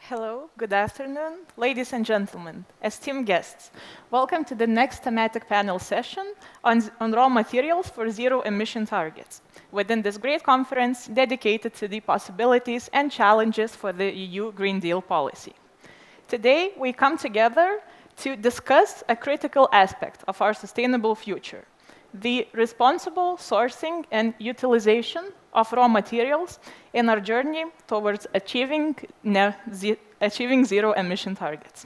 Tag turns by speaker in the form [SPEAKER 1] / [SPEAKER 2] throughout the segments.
[SPEAKER 1] Hello, good afternoon, ladies and gentlemen, esteemed guests. Welcome to the next thematic panel session on raw materials for zero-emission targets, within this great conference dedicated to the possibilities and challenges for the EU Green Deal policy. Today, we come together to discuss a critical aspect of our sustainable future, the responsible sourcing and utilization of raw materials in our journey towards achieving zero-emission targets.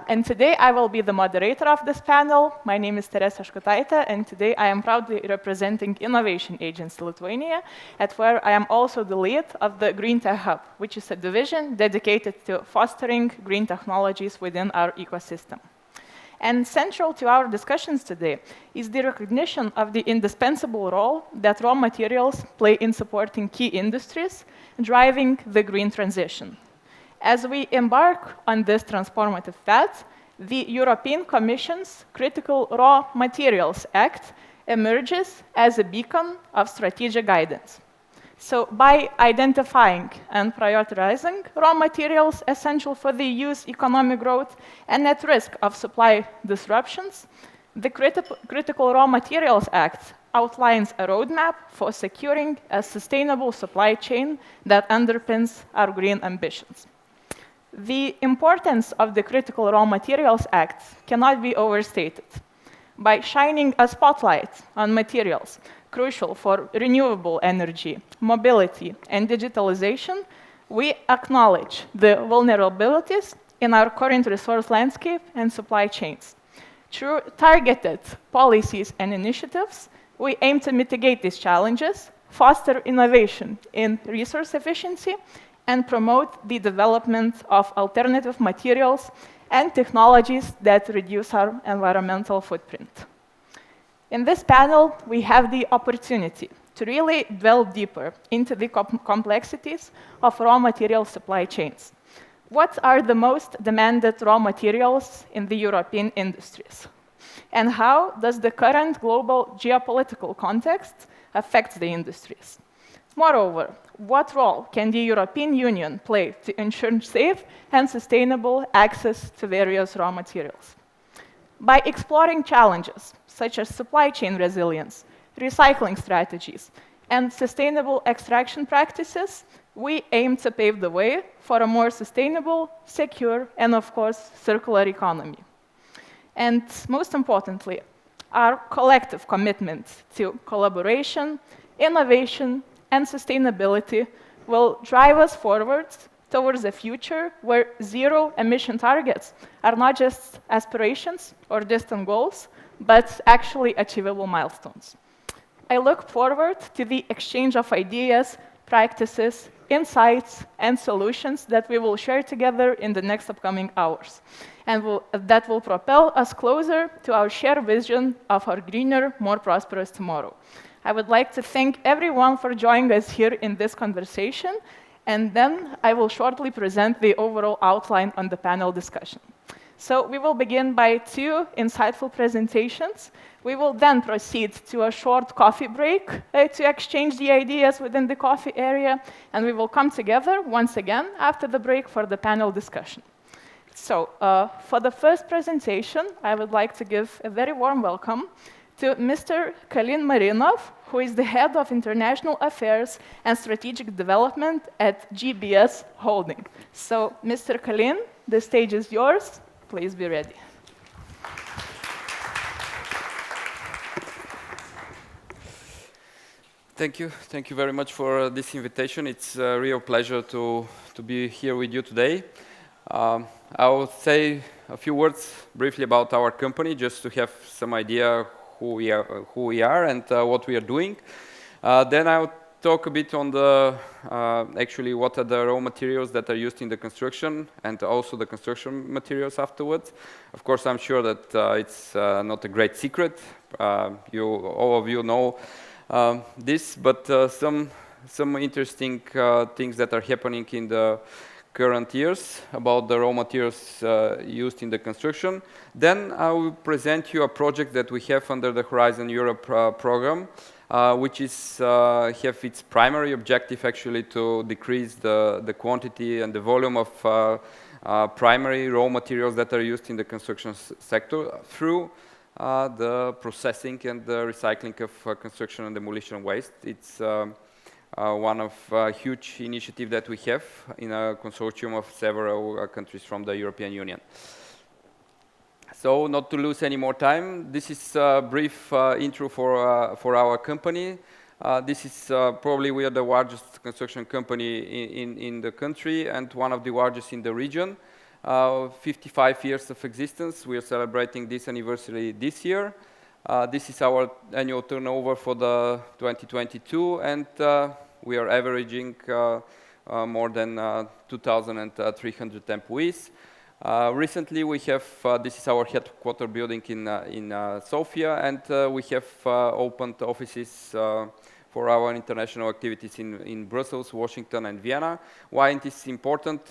[SPEAKER 1] And today I will be the moderator of this panel. My name is Teresa Škutaitė, and today I am proudly representing Innovation Agency Lithuania, at where I am also the lead of the Green Tech Hub, which is a division dedicated to fostering green technologies within our ecosystem. And central to our discussions today is the recognition of the indispensable role that raw materials play in supporting key industries, driving the green transition. As we embark on this transformative path, the European Commission's Critical Raw Materials Act emerges as a beacon of strategic guidance. So by identifying and prioritizing raw materials essential for the EU's economic growth and at risk of supply disruptions, the Critical Raw Materials Act outlines a roadmap for securing a sustainable supply chain that underpins our green ambitions. The importance of the Critical Raw Materials Act cannot be overstated. By shining a spotlight on materials crucial for renewable energy, mobility, and digitalization, we acknowledge the vulnerabilities in our current resource landscape and supply chains. Through targeted policies and initiatives, we aim to mitigate these challenges, foster innovation in resource efficiency, and promote the development of alternative materials and technologies that reduce our environmental footprint. In this panel, we have the opportunity to really delve deeper into the complexities of raw material supply chains. What are the most demanded raw materials in the European industries? And how does the current global geopolitical context affect the industries? Moreover, what role can the European Union play to ensure safe and sustainable access to various raw materials? By exploring challenges such as supply chain resilience, recycling strategies, and sustainable extraction practices, we aim to pave the way for a more sustainable, secure, and of course, circular economy. And most importantly, our collective commitment to collaboration, innovation, and sustainability will drive us forward towards a future where zero-emission targets are not just aspirations or distant goals, but actually achievable milestones. I look forward to the exchange of ideas, practices, insights, and solutions that we will share together in the next upcoming hours, and that will propel us closer to our shared vision of our greener, more prosperous tomorrow. I would like to thank everyone for joining us here in this conversation, and then I will shortly present the overall outline on the panel discussion. So we will begin by two insightful presentations. We will then proceed to a short coffee break to exchange the ideas within the coffee area, and we will come together once again after the break for the panel discussion. So for the first presentation, I would like to give a very warm welcome to Mr. Kalin Marinov, who is the Head of International Affairs and Strategic Development at GBS Holding. So, Mr. Kalin, the stage is yours. Please be ready.
[SPEAKER 2] Thank you. Thank you very much for this invitation. It's a real pleasure to be here with you today. I will say a few words briefly about our company, just to have some idea who we are and what we are doing. Then I'll talk a bit on the actually what are the raw materials that are used in the construction and also the construction materials afterwards. Of course, I'm sure that it's not a great secret. All of you know this, but some interesting things that are happening in the current years, about the raw materials used in the construction. Then I will present you a project that we have under the Horizon Europe program, which is have its primary objective actually to decrease the quantity and the volume of primary raw materials that are used in the construction sector through the processing and the recycling of construction and demolition waste. It's one of huge initiative that we have in a consortium of several countries from the European Union. So not to lose any more time, this is a brief intro for our company. This is probably we are the largest construction company in the country and one of the largest in the region. 55 years of existence. We are celebrating this anniversary this year. This is our annual turnover for the 2022, and we are averaging more than 2,300 employees. Recently, we have this is our headquarter building in Sofia, and we have opened offices for our international activities in Brussels, Washington, and Vienna. Why it is important?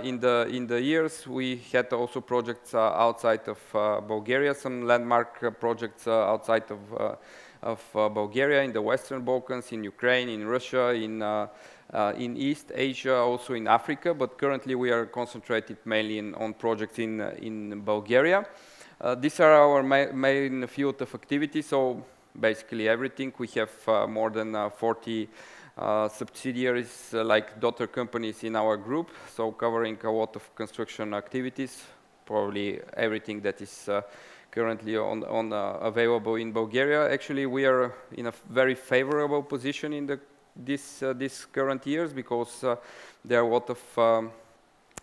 [SPEAKER 2] In the years, we had also projects outside of Bulgaria, some landmark projects outside of Bulgaria, in the Western Balkans, in Ukraine, in Russia, in East Asia, also in Africa. But currently, we are concentrated mainly on projects in Bulgaria. These are our main field of activity. So basically everything. We have more than 40 subsidiaries like daughter companies in our group, so covering a lot of construction activities, probably everything that is currently available in Bulgaria. Actually, we are in a very favorable position in this current years because there are a lot of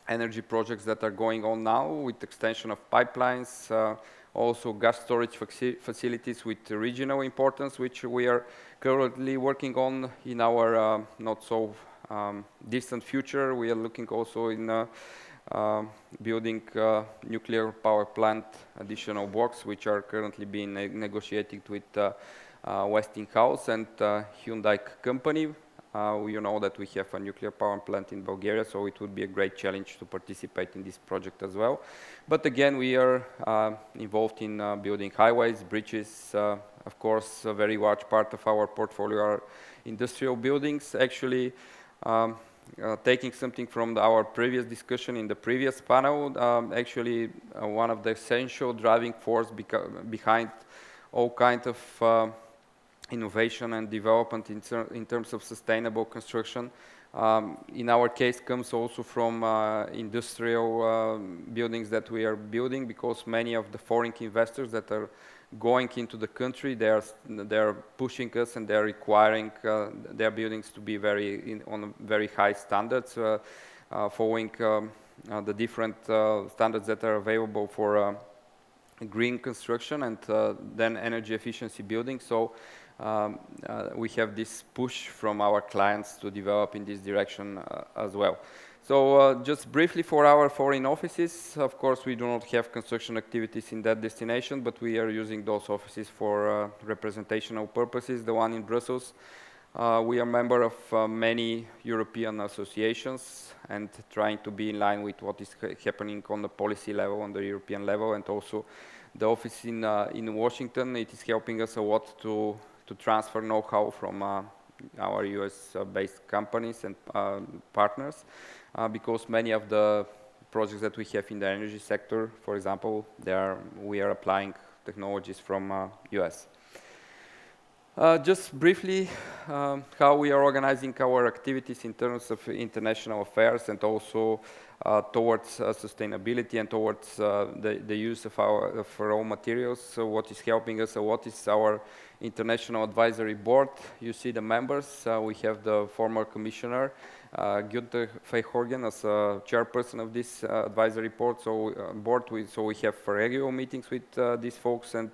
[SPEAKER 2] energy projects that are going on now with extension of pipelines, also gas storage facilities with regional importance, which we are currently working on in our not so distant future. We are looking also in building nuclear power plant additional blocks, which are currently being negotiated with Westinghouse and Hyundai company. You know that we have a nuclear power plant in Bulgaria, so it would be a great challenge to participate in this project as well. But again, we are involved in building highways, bridges. Of course, a very large part of our portfolio are industrial buildings. Actually, taking something from our previous discussion in the previous panel, actually one of the essential driving force behind all kinds of innovation and development in terms of sustainable construction. In our case, comes also from industrial buildings that we are building, because many of the foreign investors that are going into the country, they are pushing us and they are requiring their buildings to be on very high standards, following the different standards that are available for green construction and then energy efficiency building. So we have this push from our clients to develop in this direction as well. So just briefly for our foreign offices, of course we do not have construction activities in that destination, but we are using those offices for representational purposes. The one in Brussels, we are member of many European associations and trying to be in line with what is happening on the policy level, on the European level, and also the office in Washington. It is helping us a lot to transfer know-how from our US-based companies and partners, because many of the projects that we have in the energy sector, for example, we are applying technologies from US. Just briefly, how we are organizing our activities in terms of international affairs and also towards sustainability and towards the use of raw materials. So what is helping us a lot is our International Advisory Board. You see the members. We have the former commissioner, Günther Verheugen, as chairperson of this advisory board. So we have regular meetings with these folks and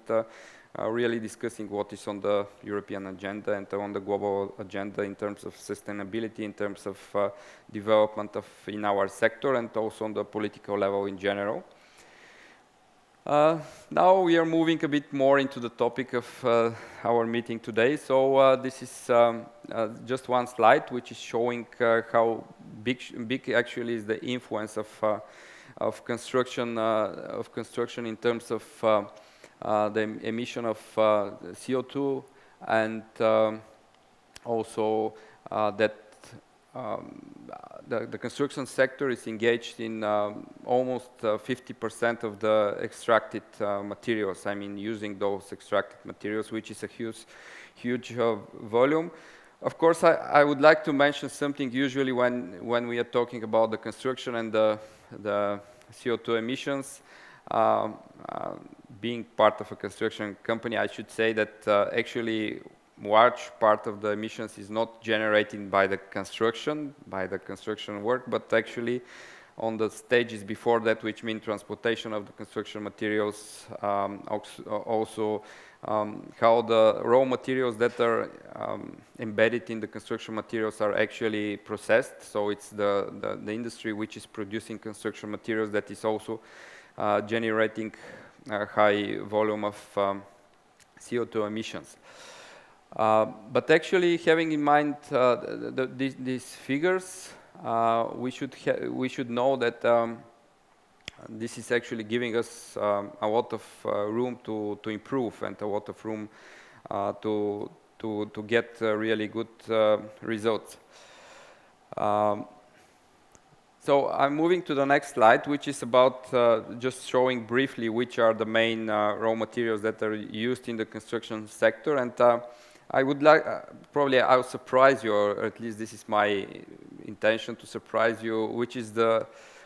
[SPEAKER 2] really discussing what is on the European agenda and on the global agenda in terms of sustainability, in terms of development in our sector, and also on the political level in general. Now we are moving a bit more into the topic of our meeting today. So this is just one slide which is showing how big actually is the influence of construction in terms of the emission of CO2 and also that the construction sector is engaged in almost 50% of the extracted materials. I mean, using those extracted materials, which is a huge volume. Of course, I would like to mention something. Usually, when we are talking about the construction and the CO2 emissions, being part of a construction company, I should say that actually large part of the emissions is not generated by the construction work, but actually on the stages before that, which mean transportation of the construction materials, also how the raw materials that are embedded in the construction materials are actually processed. So it's the industry which is producing construction materials that is also generating a high volume of CO2 emissions. But actually, having in mind these figures, we should know that this is actually giving us a lot of room to improve and a lot of room to get really good results. So I'm moving to the next slide, which is about just showing briefly which are the main raw materials that are used in the construction sector. And I would like, probably I'll surprise you, or at least this is my intention to surprise you, which is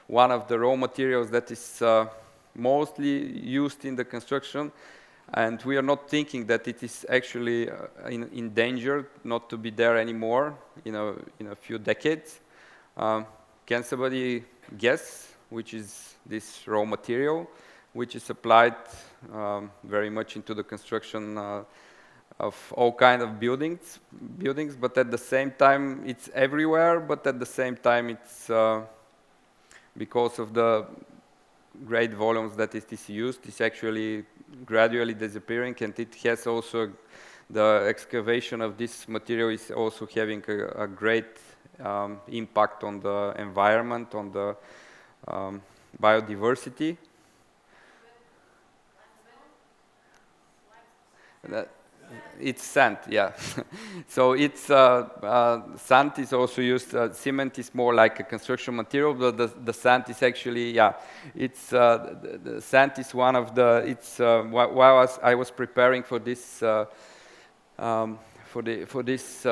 [SPEAKER 2] one of the raw materials that is mostly used in the construction. And we are not thinking that it is actually in danger not to be there anymore in a few decades. Can somebody guess which is this raw material, which is applied very much into the construction of all kind of buildings, but at the same time it's everywhere, but at the same time it's because of the great volumes that it is used, it's actually gradually disappearing, and it has also, the excavation of this material is also having a great impact on the environment, on the biodiversity. It's sand, yeah. So it's sand is also used. Cement is more like a construction material, but the sand is actually, yeah. It's the sand is one of the. It's while I was preparing for this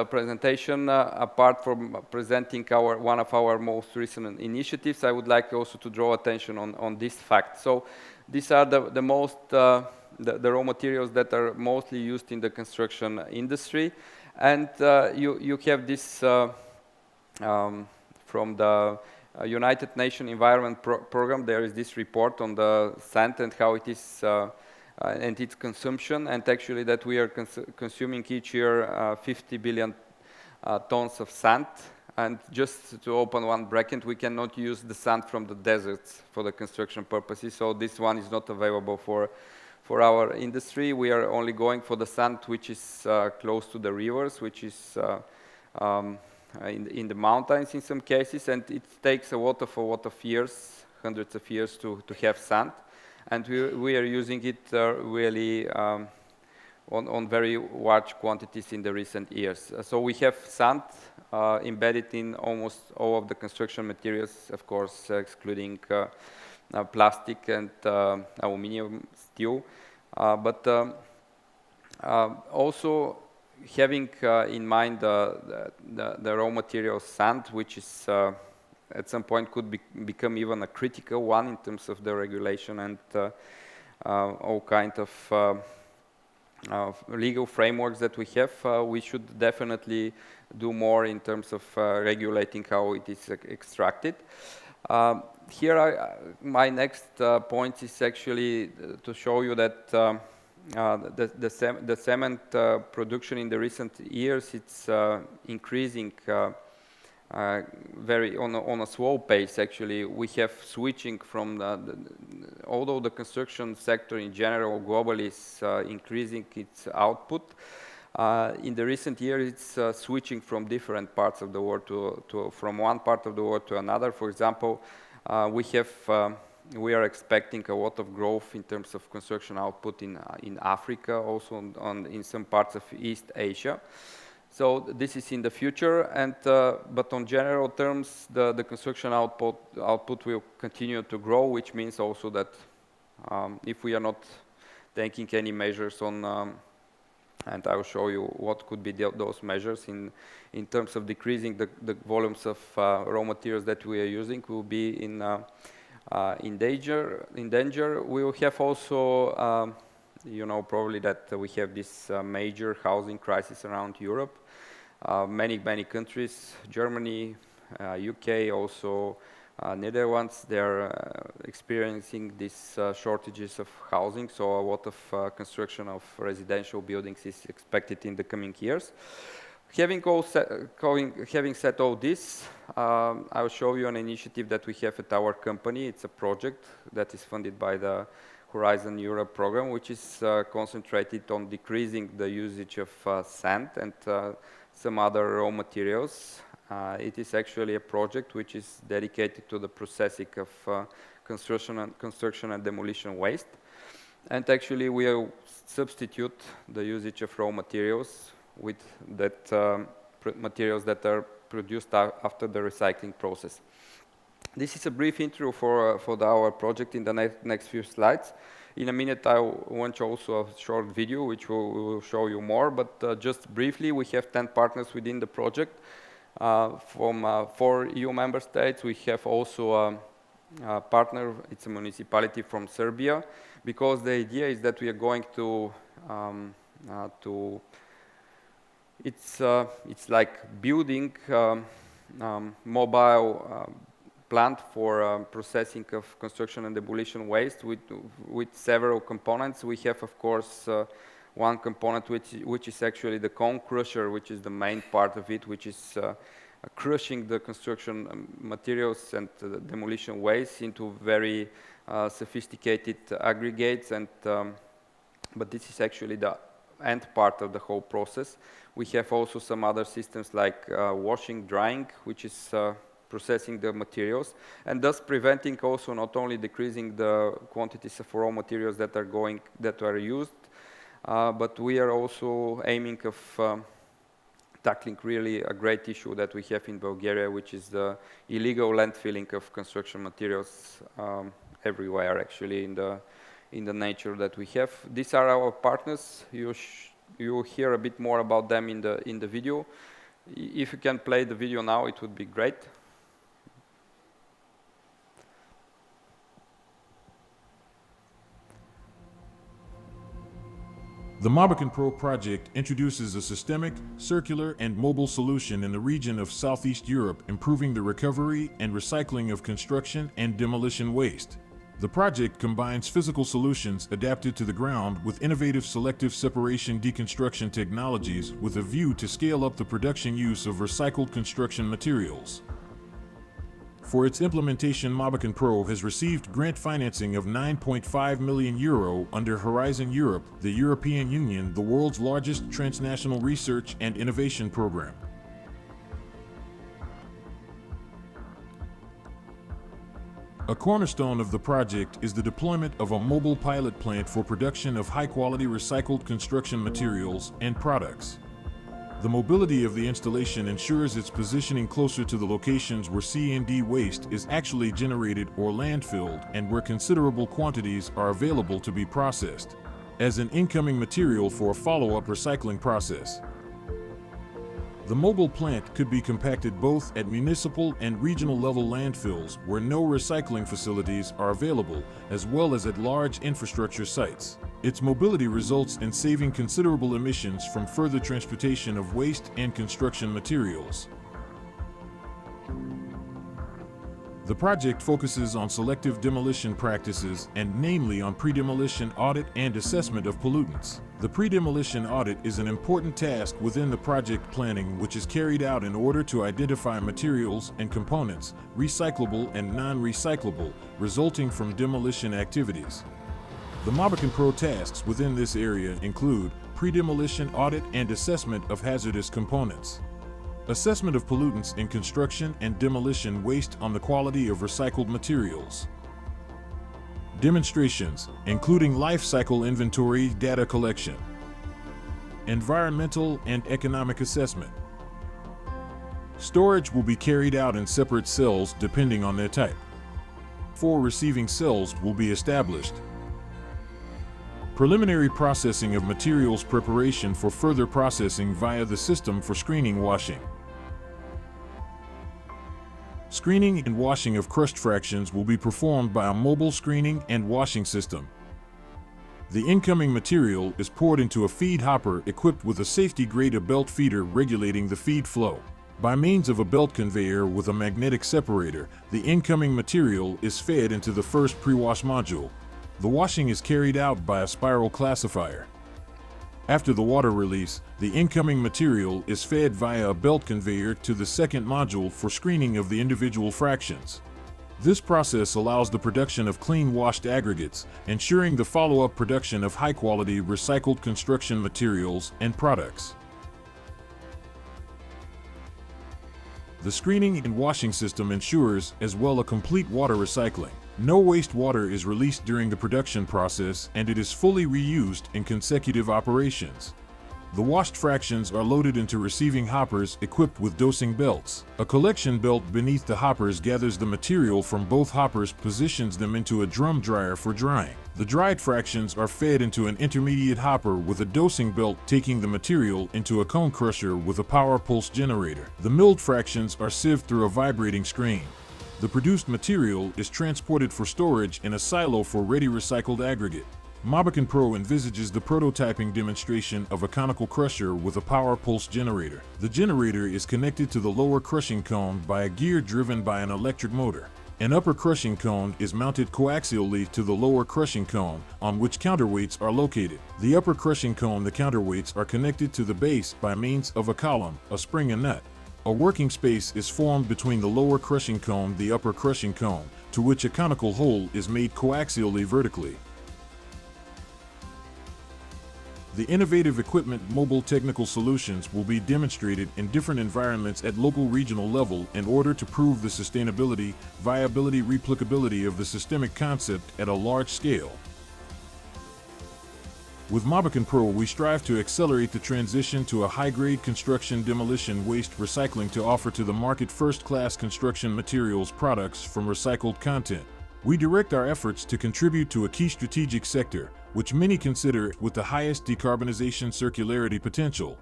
[SPEAKER 2] presentation, apart from presenting one of our most recent initiatives, I would like also to draw attention on this fact. So these are the most the raw materials that are mostly used in the construction industry, and you have this from the United Nations Environment Program. There is this report on the sand and how it is and its consumption, and actually that we are consuming each year 50 billion tons of sand. And just to open one bracket, we cannot use the sand from the deserts for the construction purposes, so this one is not available for our industry. We are only going for the sand which is close to the rivers, which is in the mountains in some cases, and it takes a lot of years, hundreds of years to have sand, and we are using it really on very large quantities in the recent years. So we have sand embedded in almost all of the construction materials, of course, excluding plastic and aluminum, steel, but also having in mind the raw material sand, which is at some point could become even a critical one in terms of the regulation and all kind of legal frameworks that we have. We should definitely do more in terms of regulating how it is extracted. Here, my next point is actually to show you that the cement production in the recent years, it's increasing very on a slow pace. Actually, we have switching from although the construction sector in general globally is increasing its output. In the recent years, it's switching from different parts of the world from one part of the world to another. For example, we are expecting a lot of growth in terms of construction output in Africa, also in some parts of East Asia. So this is in the future, and but on general terms, the construction output will continue to grow, which means also that if we are not taking any measures on, and I will show you what could be those measures in terms of decreasing the volumes of raw materials that we are using, will be in danger. We will have also, you know, probably that we have this major housing crisis around Europe. Many countries, Germany, UK, also Netherlands, they are experiencing these shortages of housing. So a lot of construction of residential buildings is expected in the coming years. Having said all this, I will show you an initiative that we have at our company. It's a project that is funded by the Horizon Europe program, which is concentrated on decreasing the usage of sand and some other raw materials. It is actually a project which is dedicated to the processing of construction and demolition waste. And actually we will substitute the usage of raw materials with that materials that are produced after the recycling process. This is a brief intro for our project in the next few slides. In a minute, I want also a short video, which will show you more, but just briefly, we have 10 partners within the project. From 4 EU member states, we have also a partner, it's a municipality from Serbia, because the idea is that we are going to it's like building mobile plant for processing of construction and demolition waste with several components. We have, of course, one component which is actually the cone crusher, which is the main part of it, which is crushing the construction materials and demolition waste into very sophisticated aggregates. And but this is actually the end part of the whole process. We have also some other systems like washing, drying, which is processing the materials, and thus preventing also not only decreasing the quantities of raw materials that are used, but we are also aiming of tackling really a great issue that we have in Bulgaria, which is the illegal landfilling of construction materials everywhere, actually, in the nature that we have. These are our partners. You will hear a bit more about them in the video. If you can play the video now, it would be great.
[SPEAKER 3] The Mobican Pro project introduces a systemic, circular, and mobile solution in the region of Southeast Europe, improving the recovery and recycling of construction and demolition waste. The project combines physical solutions adapted to the ground with innovative selective separation deconstruction technologies with a view to scale up the production use of recycled construction materials. For its implementation, Mobican Pro has received grant financing of €9.5 million under Horizon Europe, the European Union, the world's largest transnational research and innovation program. A cornerstone of the project is the deployment of a mobile pilot plant for production of high-quality recycled construction materials and products. The mobility of the installation ensures its positioning closer to the locations where C&D waste is actually generated or landfilled and where considerable quantities are available to be processed, as an incoming material for a follow-up recycling process. The mobile plant could be compacted both at municipal and regional level landfills where no recycling facilities are available, as well as at large infrastructure sites. Its mobility results in saving considerable emissions from further transportation of waste and construction materials. The project focuses on selective demolition practices and namely on pre-demolition audit and assessment of pollutants. The pre-demolition audit is an important task within the project planning, which is carried out in order to identify materials and components, recyclable and non-recyclable, resulting from demolition activities. The Mobican Pro tasks within this area include pre-demolition audit and assessment of hazardous components, assessment of pollutants in construction and demolition waste on the quality of recycled materials, demonstrations, including life cycle inventory data collection, environmental and economic assessment. Storage will be carried out in separate cells depending on their type. 4 receiving cells will be established. Preliminary processing of materials preparation for further processing via the system for screening washing. Screening and washing of crushed fractions will be performed by a mobile screening and washing system. The incoming material is poured into a feed hopper equipped with a safety grade belt feeder regulating the feed flow. By means of a belt conveyor with a magnetic separator, the incoming material is fed into the first pre-wash module. The washing is carried out by a spiral classifier. After the water release, the incoming material is fed via a belt conveyor to the second module for screening of the individual fractions. This process allows the production of clean washed aggregates, ensuring the follow-up production of high-quality recycled construction materials and products. The screening and washing system ensures as well a complete water recycling. No wastewater is released during the production process and it is fully reused in consecutive operations. The washed fractions are loaded into receiving hoppers equipped with dosing belts. A collection belt beneath the hoppers gathers the material from both hoppers, positions them into a drum dryer for drying. The dried fractions are fed into an intermediate hopper with a dosing belt taking the material into a cone crusher with a power pulse generator. The milled fractions are sieved through a vibrating screen. The produced material is transported for storage in a silo for ready recycled aggregate. Mobican Pro envisages the prototyping demonstration of a conical crusher with a power pulse generator. The generator is connected to the lower crushing cone by a gear driven by an electric motor. An upper crushing cone is mounted coaxially to the lower crushing cone, on which counterweights are located. The upper crushing cone, the counterweights are connected to the base by means of a column, a spring and nut. A working space is formed between the lower crushing cone and the upper crushing cone, to which a conical hole is made coaxially vertically. The innovative equipment mobile technical solutions will be demonstrated in different environments at local regional level in order to prove the sustainability, viability, replicability of the systemic concept at a large scale. With Mobican Pro, we strive to accelerate the transition to a high-grade construction demolition waste recycling to offer to the market first-class construction materials products from recycled content. We direct our efforts to contribute to a key strategic sector, which many consider with the highest decarbonization circularity potential.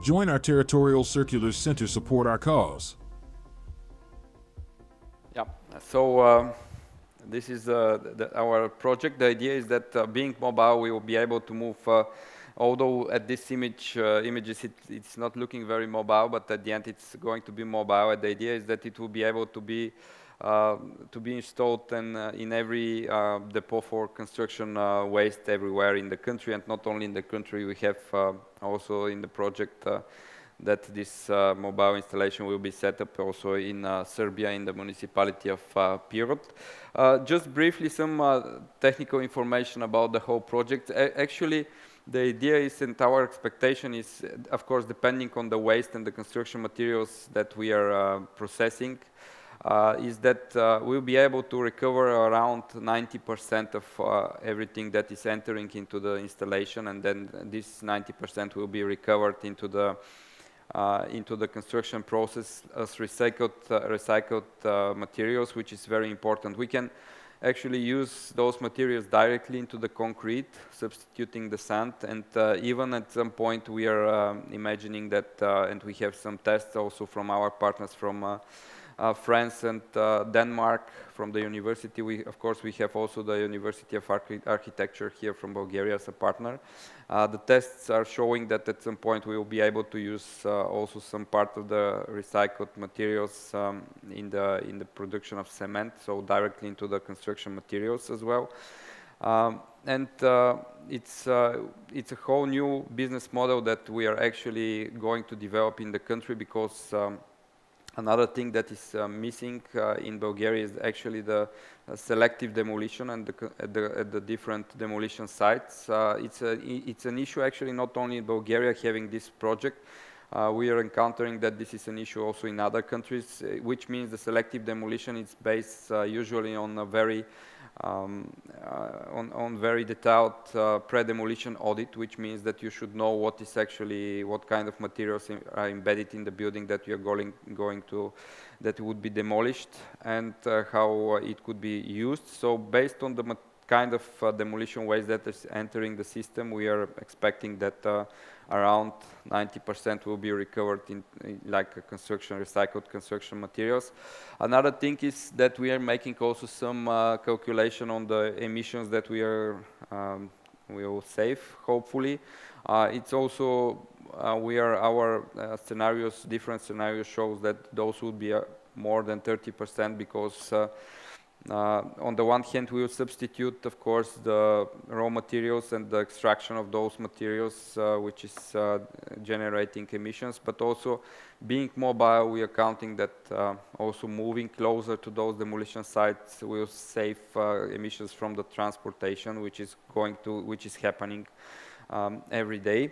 [SPEAKER 3] Join our territorial circular center, support our cause.
[SPEAKER 2] Yeah, so this is our project. The idea is that being mobile, we will be able to move, although at this images it's not looking very mobile, but at the end it's going to be mobile. And the idea is that it will be able to be installed in every depot for construction waste everywhere in the country, and not only in the country. We have also in the project that this mobile installation will be set up also in Serbia, in the municipality of Pirot. Just briefly, some technical information about the whole project. Actually, the idea is, and our expectation is, of course, depending on the waste and the construction materials that we are processing, is that we'll be able to recover around 90% of everything that is entering into the installation, and then this 90% will be recovered into the construction process as recycled materials, which is very important. We can actually use those materials directly into the concrete, substituting the sand, and even at some point we are imagining that, and we have some tests also from our partners from France and Denmark from the university. Of course, we have also the University of Architecture here from Bulgaria as a partner. The tests are showing that at some point we will be able to use also some part of the recycled materials in the production of cement, so directly into the construction materials as well. It's a whole new business model that we are actually going to develop in the country, because another thing that is missing in Bulgaria is actually the selective demolition and at the different demolition sites. It's an issue actually not only in Bulgaria having this project. We are encountering that this is an issue also in other countries, which means the selective demolition is based usually on a very on very detailed pre-demolition audit, which means that you should know what kind of materials are embedded in the building that you are that would be demolished, and how it could be used. So based on the kind of demolition waste that is entering the system, we are expecting that around 90% will be recovered in like recycled construction materials. Another thing is that we are making also some calculation on the emissions that we will save, hopefully. It's also our scenarios, different scenarios shows that those would be more than 30%, because on the one hand, we will substitute, of course, the raw materials and the extraction of those materials, which is generating emissions. But also, being mobile, we are counting that also moving closer to those demolition sites will save emissions from the transportation, which is happening every day.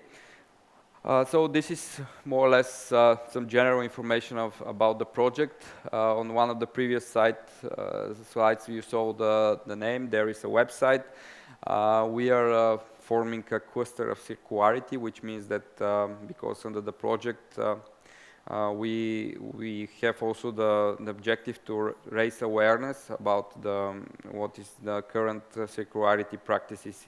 [SPEAKER 2] So this is more or less some general information about the project. On one of the previous slides you saw the name. There is a website. We are forming a cluster of circularity, which means that because under the project we have also the objective to raise awareness about what is the current circularity practices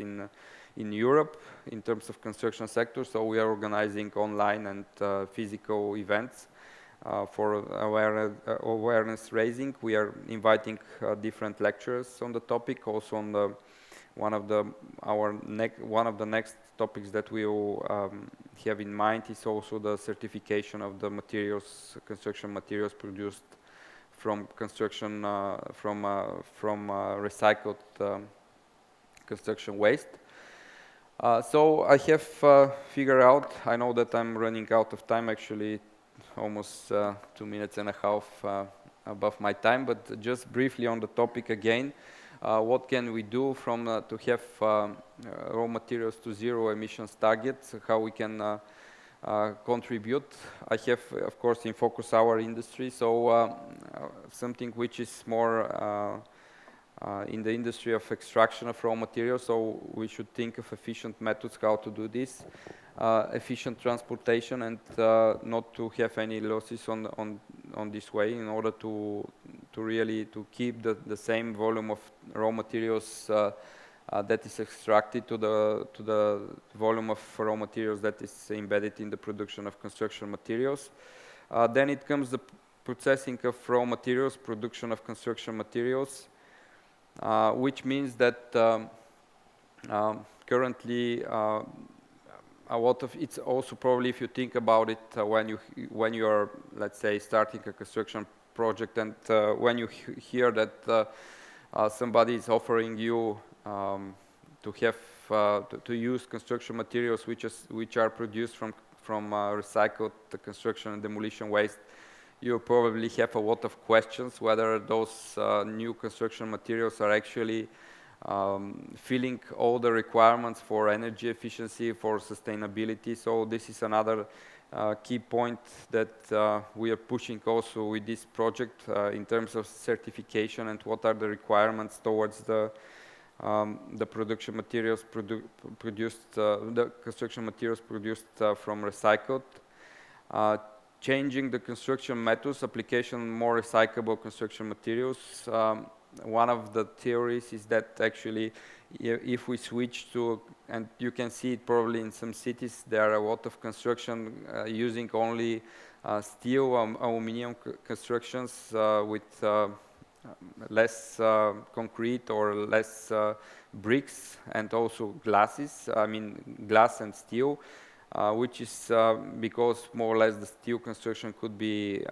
[SPEAKER 2] in Europe in terms of construction sector. So we are organizing online and physical events for awareness raising. We are inviting different lecturers on the topic. Also on one of the next topics that we will have in mind is also the certification of the construction materials produced from recycled construction waste. So I have figured out, I know that I'm running out of time, actually almost 2 minutes and a half above my time, but just briefly on the topic again, what can we do to have raw materials to zero emissions targets, how we can contribute. I have, of course, in focus our industry, so something which is more in the industry of extraction of raw materials, so we should think of efficient methods how to do this, efficient transportation, and not to have any losses on this way, in order to really keep the same volume of raw materials that is extracted to the volume of raw materials that is embedded in the production of construction materials. Then it comes the processing of raw materials, production of construction materials. Which means that currently a lot of it's also probably, if you think about it, when you are, let's say, starting a construction project, and when you hear that somebody is offering you to use construction materials which are produced from recycled construction and demolition waste, you probably have a lot of questions whether those new construction materials are actually filling all the requirements for energy efficiency, for sustainability. So this is another key point that we are pushing also with this project in terms of certification, and what are the requirements towards the production materials produced, the construction materials produced from recycled. Changing the construction methods, application more recyclable construction materials. One of the theories is that actually if we switch to and you can see it probably in some cities. There are a lot of construction using only steel, aluminum constructions with less concrete or less bricks, and also glasses. I mean, glass and steel, which is because more or less the steel construction could be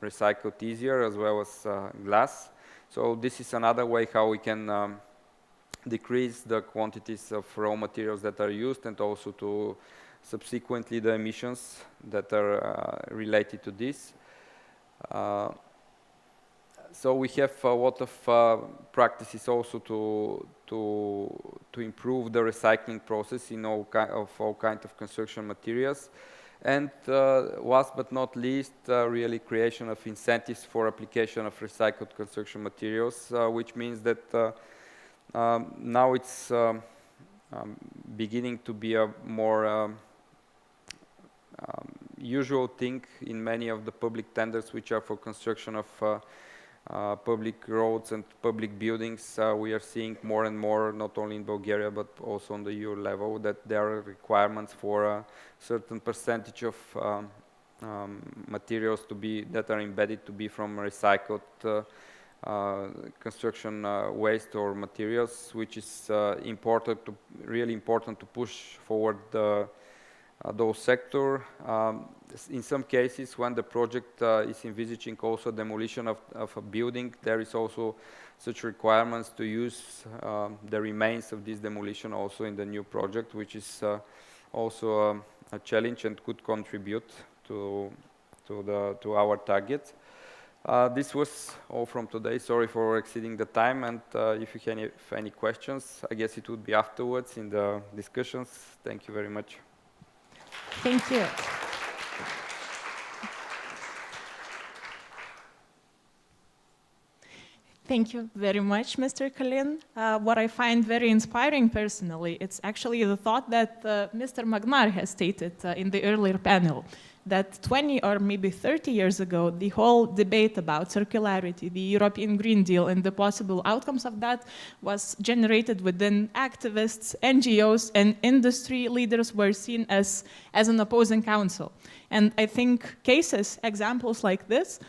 [SPEAKER 2] recycled easier, as well as glass. So this is another way how we can decrease the quantities of raw materials that are used, and also to subsequently the emissions that are related to this. So we have a lot of practices also to improve the recycling process in all kinds of construction materials. And last but not least, really creation of incentives for application of recycled construction materials, which means that now it's beginning to be a more usual thing in many of the public tenders, which are for construction of public roads and public buildings. We are seeing more and more, not only in Bulgaria but also on the EU level, that there are requirements for a certain percentage of materials that are embedded to be from recycled construction waste or materials, which is really important to push forward those sector. In some cases, when the project is envisaging also demolition of a building, there is also such requirements to use the remains of this demolition also in the new project, which is also a challenge and could contribute to our targets. This was all from today. Sorry for exceeding the time, and if you have any questions, I guess it would be afterwards in the discussions. Thank you very much.
[SPEAKER 1] Thank you. Thank you very much, Mr. Kalin. What I find very inspiring personally, it's actually the thought that Mr. Magnar has stated in the earlier panel, that 20 or maybe 30 years ago, the whole debate about circularity, the European Green Deal, and the possible outcomes of that was generated within activists, NGOs, and industry leaders were seen as an opposing counsel. And I think examples like this,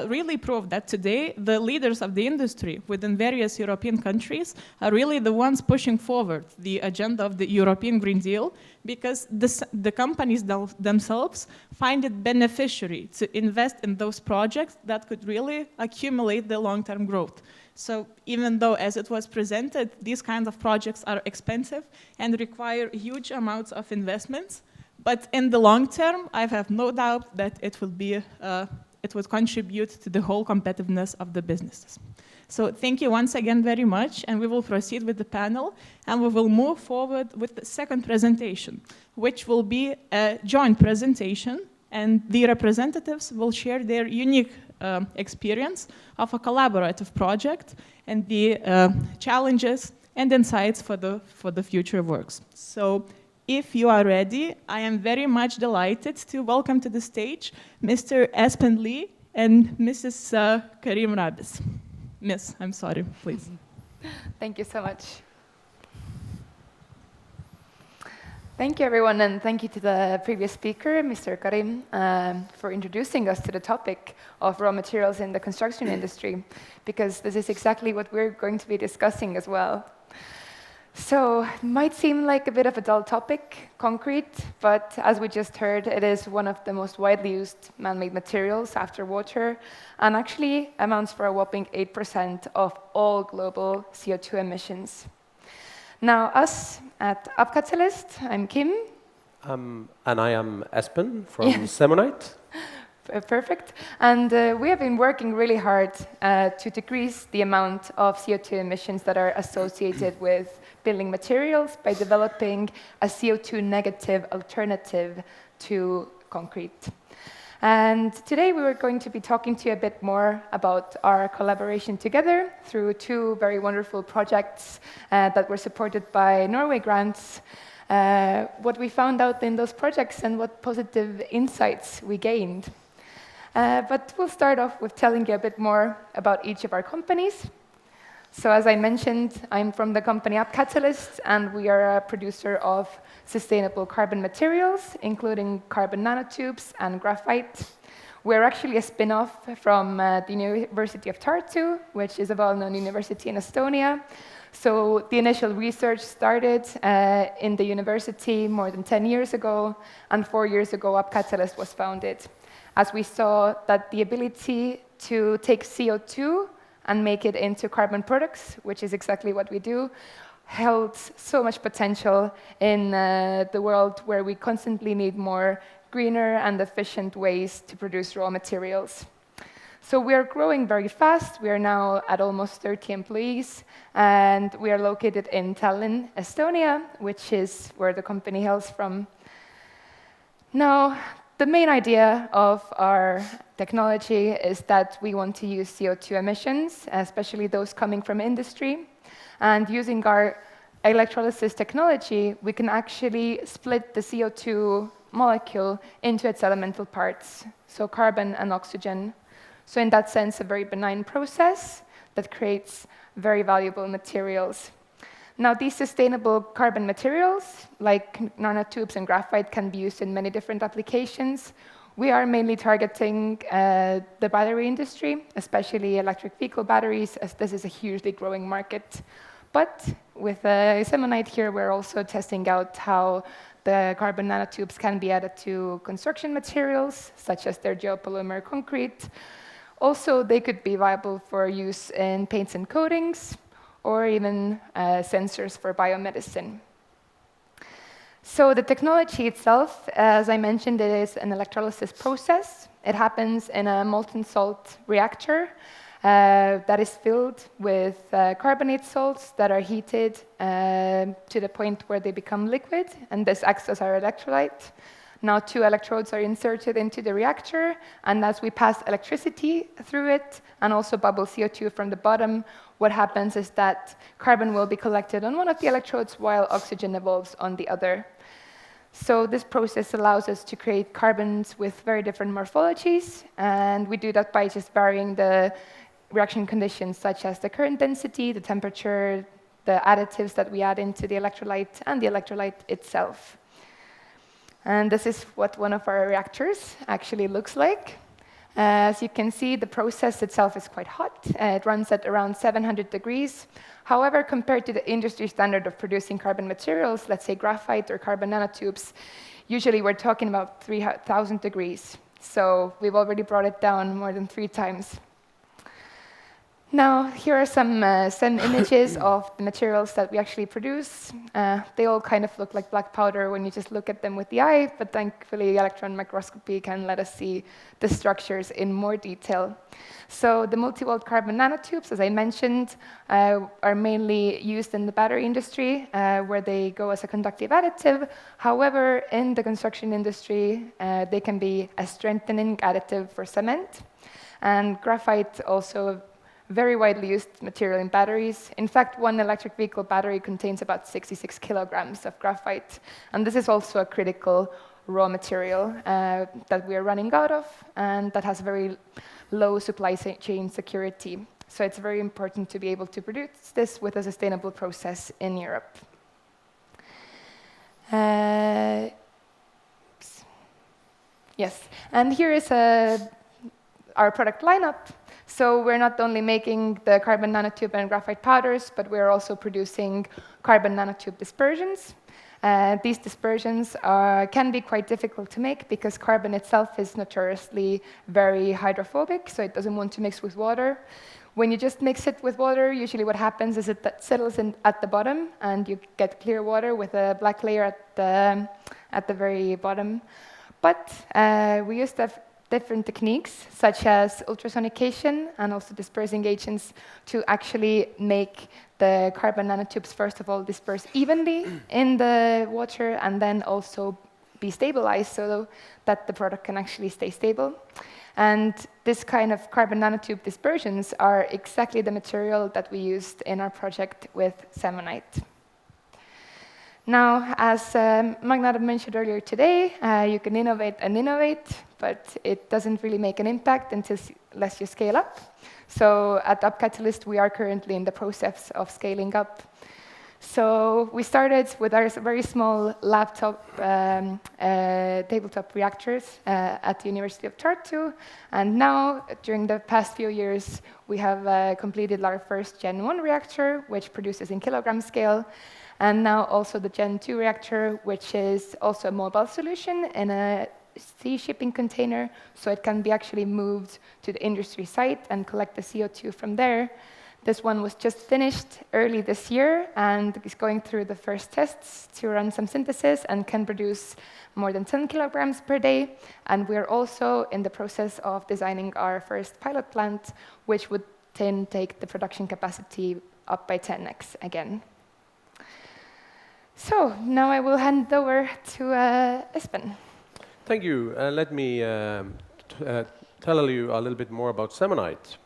[SPEAKER 1] really prove that today the leaders of the industry within various European countries are really the ones pushing forward the agenda of the European Green Deal, because the companies themselves find it beneficiary to invest in those projects that could really accumulate the long-term growth. So even though, as it was presented, these kinds of projects are expensive and require huge amounts of investments, but in the long term, I have no doubt that it would contribute to the whole competitiveness of the businesses. So thank you once again very much, and we will proceed with the panel, and we will move forward with the second presentation, which will be a joint presentation, and the representatives will share their unique experience of a collaborative project and the challenges and insights for the future works. So if you are ready, I am very much delighted to welcome to the stage Mr. Espen Lee and Mrs. Karim Rabis. Miss, I'm sorry, please.
[SPEAKER 4] Thank you so much. Thank you, everyone, and thank you to the previous speaker, Mr. Karim, for introducing us to the topic of raw materials in the construction industry, because this is exactly what we're going to be discussing as well. So it might seem like a bit of a dull topic, concrete, but as we just heard, it is one of the most widely used man-made materials after water, and actually amounts for a whopping 8% of all global CO2 emissions. Now, us at UpCatalyst, I'm Kim.
[SPEAKER 5] And I am Espen from Thematic.
[SPEAKER 4] Perfect. And we have been working really hard to decrease the amount of CO2 emissions that are associated with building materials by developing a CO2 negative alternative to concrete. And today we were going to be talking to you a bit more about our collaboration together through two very wonderful projects that were supported by Norway grants, what we found out in those projects and what positive insights we gained. But we'll start off with telling you a bit more about each of our companies. So as I mentioned, I'm from the company AppCatalyst, and we are a producer of sustainable carbon materials, including carbon nanotubes and graphite. We're actually a spin-off from the University of Tartu, which is a well-known university in Estonia. So the initial research started in the university more than 10 years ago, and 4 years ago, AppCatalyst was founded, as we saw that the ability to take CO2 and make it into carbon products, which is exactly what we do, held so much potential in the world where we constantly need more greener and efficient ways to produce raw materials. So we are growing very fast. We are now at almost 30 employees, and we are located in Tallinn, Estonia, which is where the company hails from. Now, the main idea of our technology is that we want to use CO2 emissions, especially those coming from industry. And using our electrolysis technology, we can actually split the CO2 molecule into its elemental parts, so carbon and oxygen. So in that sense, a very benign process that creates very valuable materials. Now, these sustainable carbon materials, like nanotubes and graphite, can be used in many different applications. We are mainly targeting the battery industry, especially electric vehicle batteries, as this is a hugely growing market. But with Thematic here, we're also testing out how the carbon nanotubes can be added to construction materials, such as their geopolymer concrete. Also, they could be viable for use in paints and coatings, or even sensors for biomedicine. So the technology itself, as I mentioned, it is an electrolysis process. It happens in a molten salt reactor that is filled with carbonate salts that are heated to the point where they become liquid, and this acts as our electrolyte. Now 2 electrodes are inserted into the reactor, and as we pass electricity through it and also bubble CO2 from the bottom, what happens is that carbon will be collected on one of the electrodes while oxygen evolves on the other. So this process allows us to create carbons with very different morphologies, and we do that by just varying the reaction conditions, such as the current density, the temperature, the additives that we add into the electrolyte, and the electrolyte itself. And this is what one of our reactors actually looks like. As you can see, the process itself is quite hot. It runs at around 700 degrees. However, compared to the industry standard of producing carbon materials, let's say graphite or carbon nanotubes, usually we're talking about 3,000 degrees. So we've already brought it down more than 3 times. Now, here are some images of the materials that we actually produce. They all kind of look like black powder when you just look at them with the eye, but thankfully electron microscopy can let us see the structures in more detail. So the multi-walled carbon nanotubes, as I mentioned, are mainly used in the battery industry, where they go as a conductive additive. However, in the construction industry, they can be a strengthening additive for cement. And graphite also very widely used material in batteries. In fact, one electric vehicle battery contains about 66 kilograms of graphite. And this is also a critical raw material that we are running out of, and that has very low supply chain security. So it's very important to be able to produce this with a sustainable process in Europe. Yes, and here is our product lineup. So we're not only making the carbon nanotube and graphite powders, but we're also producing carbon nanotube dispersions. These dispersions can be quite difficult to make because carbon itself is notoriously very hydrophobic, so it doesn't want to mix with water. When you just mix it with water, usually what happens is it settles in at the bottom, and you get clear water with a black layer at the very bottom. But we use different techniques, such as ultrasonication and also dispersing agents, to actually make the carbon nanotubes, first of all, disperse evenly in the water, and then also be stabilized so that the product can actually stay stable. And this kind of carbon nanotube dispersions are exactly the material that we used in our project with Thematic. Now, as Magna mentioned earlier today, you can innovate and innovate, but it doesn't really make an impact until unless you scale up. So at UpCatalyst, we are currently in the process of scaling up. So we started with our very small laptop, tabletop reactors at the University of Tartu. And now, during the past few years, we have completed our first Gen 1 reactor, which produces in kilogram scale. And now also the Gen 2 reactor, which is also a mobile solution in a sea shipping container. So it can be actually moved to the industry site and collect the CO2 from there. This one was just finished early this year and is going through the first tests to run some synthesis and can produce more than 10 kilograms per day. And we're also in the process of designing our first pilot plant, which would then take the production capacity up by 10x again. So now I will hand over to Espen.
[SPEAKER 5] Thank you. Let me tell you a little bit more about Semonite.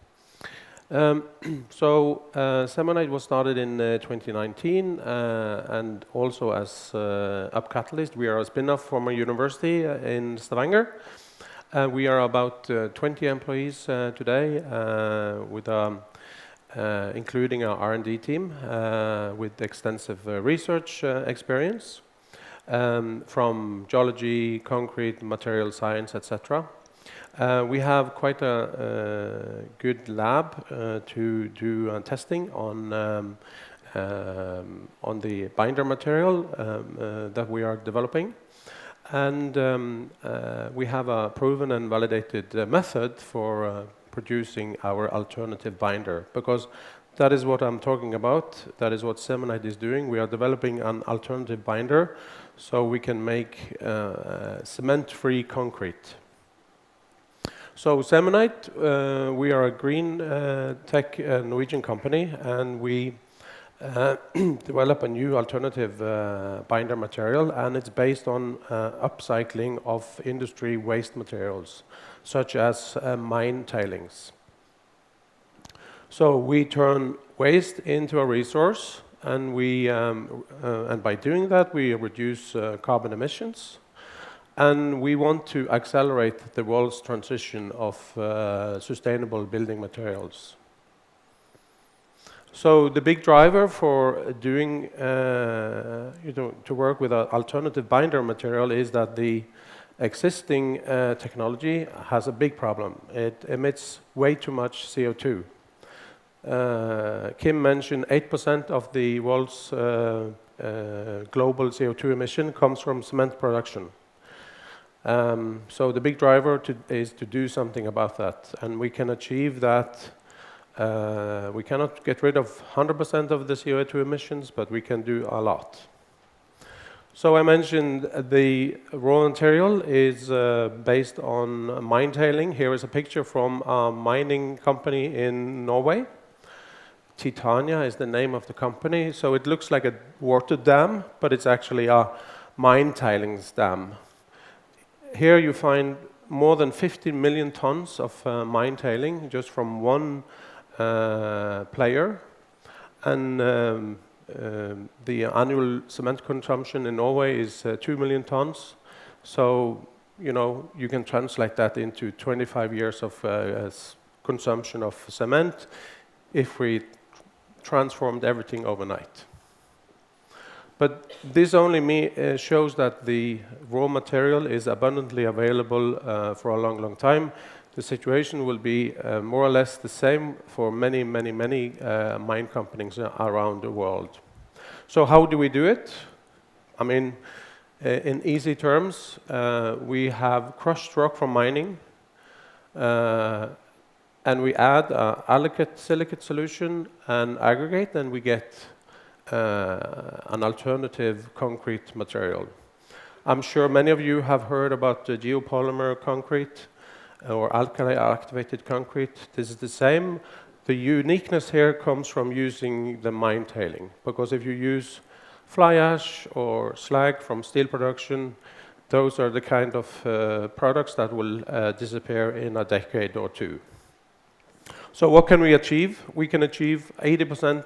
[SPEAKER 5] Semonite was started in 2019, and also as UpCatalyst, we are a spin-off from a university in Stavanger. We are about 20 employees today, with including our R&D team with extensive research experience from geology, concrete, material science, etc. We have quite a good lab to do testing on the binder material that we are developing. And we have a proven and validated method for producing our alternative binder, because that is what I'm talking about. That is what Semonite is doing. We are developing an alternative binder so we can make cement-free concrete. So Semonite, we are a green tech Norwegian company, and we develop a new alternative binder material, and it's based on upcycling of industry waste materials, such as mine tailings. So we turn waste into a resource, and and by doing that, we reduce carbon emissions. And we want to accelerate the world's transition of sustainable building materials. So the big driver for doing, to work with an alternative binder material is that the existing technology has a big problem. It emits way too much CO2. Kim mentioned 8% of the world's global CO2 emission comes from cement production. So the big driver is to do something about that, and we can achieve that. We cannot get rid of 100% of the CO2 emissions, but we can do a lot. So I mentioned the raw material is based on mine tailing. Here is a picture from a mining company in Norway. Titania is the name of the company. So it looks like a water dam, but it's actually a mine tailings dam. Here you find more than 15 million tons of mine tailing just from one player. And the annual cement consumption in Norway is 2 million tons. So, you can translate that into 25 years of consumption of cement if we transformed everything overnight. But this only shows that the raw material is abundantly available for a long, long time. The situation will be more or less the same for many, many, many mine companies around the world. So how do we do it? I mean, in easy terms, we have crushed rock from mining, and we add alkyd silicate solution and aggregate, and we get an alternative concrete material. I'm sure many of you have heard about the geopolymer concrete or alkali activated concrete. This is the same. The uniqueness here comes from using the mine tailing, because if you use fly ash or slag from steel production, those are the kind of products that will disappear in a decade or two. So what can we achieve? We can achieve 80%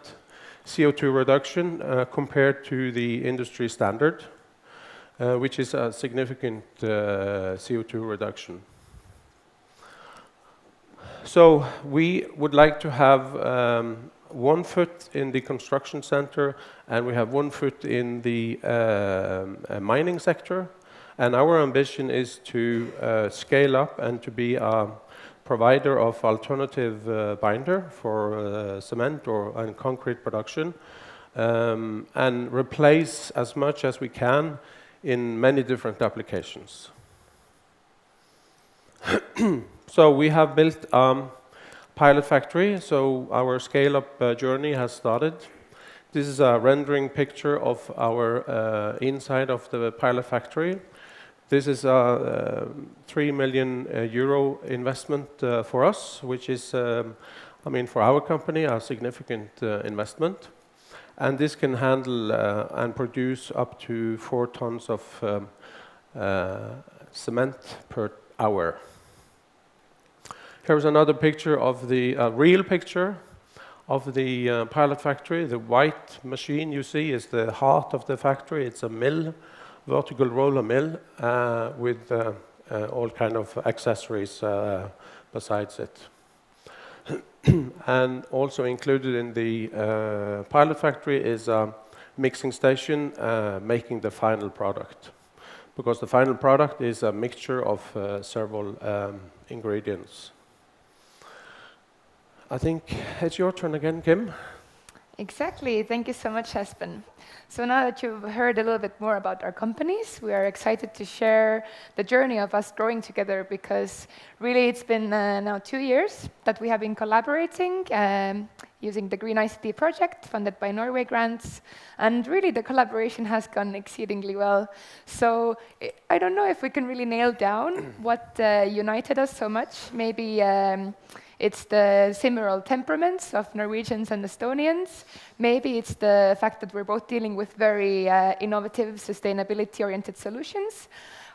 [SPEAKER 5] CO2 reduction compared to the industry standard, which is a significant CO2 reduction. So we would like to have 1 foot in the construction center, and we have 1 foot in the mining sector. And our ambition is to scale up and to be a provider of alternative binder for cement and concrete production, and replace as much as we can in many different applications. So we have built a pilot factory, so our scale-up journey has started. This is a rendering picture of our inside of the pilot factory. This is a 3 million euro investment for us, which is, I mean, for our company, a significant investment. And this can handle and produce up to 4 tons of cement per hour. Here's another picture of the real picture of the pilot factory. The white machine you see is the heart of the factory. It's a mill, vertical roller mill, with all kind of accessories besides it. And also included in the pilot factory is a mixing station making the final product, because the final product is a mixture of several ingredients. I think it's your turn again, Kim.
[SPEAKER 4] Exactly. Thank you so much, Espen. So now that you've heard a little bit more about our companies, we are excited to share the journey of us growing together, because really it's been now 2 years that we have been collaborating using the Green ICT project funded by Norway grants, and really the collaboration has gone exceedingly well. So I don't know if we can really nail down what united us so much. Maybe it's the similar temperaments of Norwegians and Estonians. Maybe it's the fact that we're both dealing with very innovative, sustainability-oriented solutions.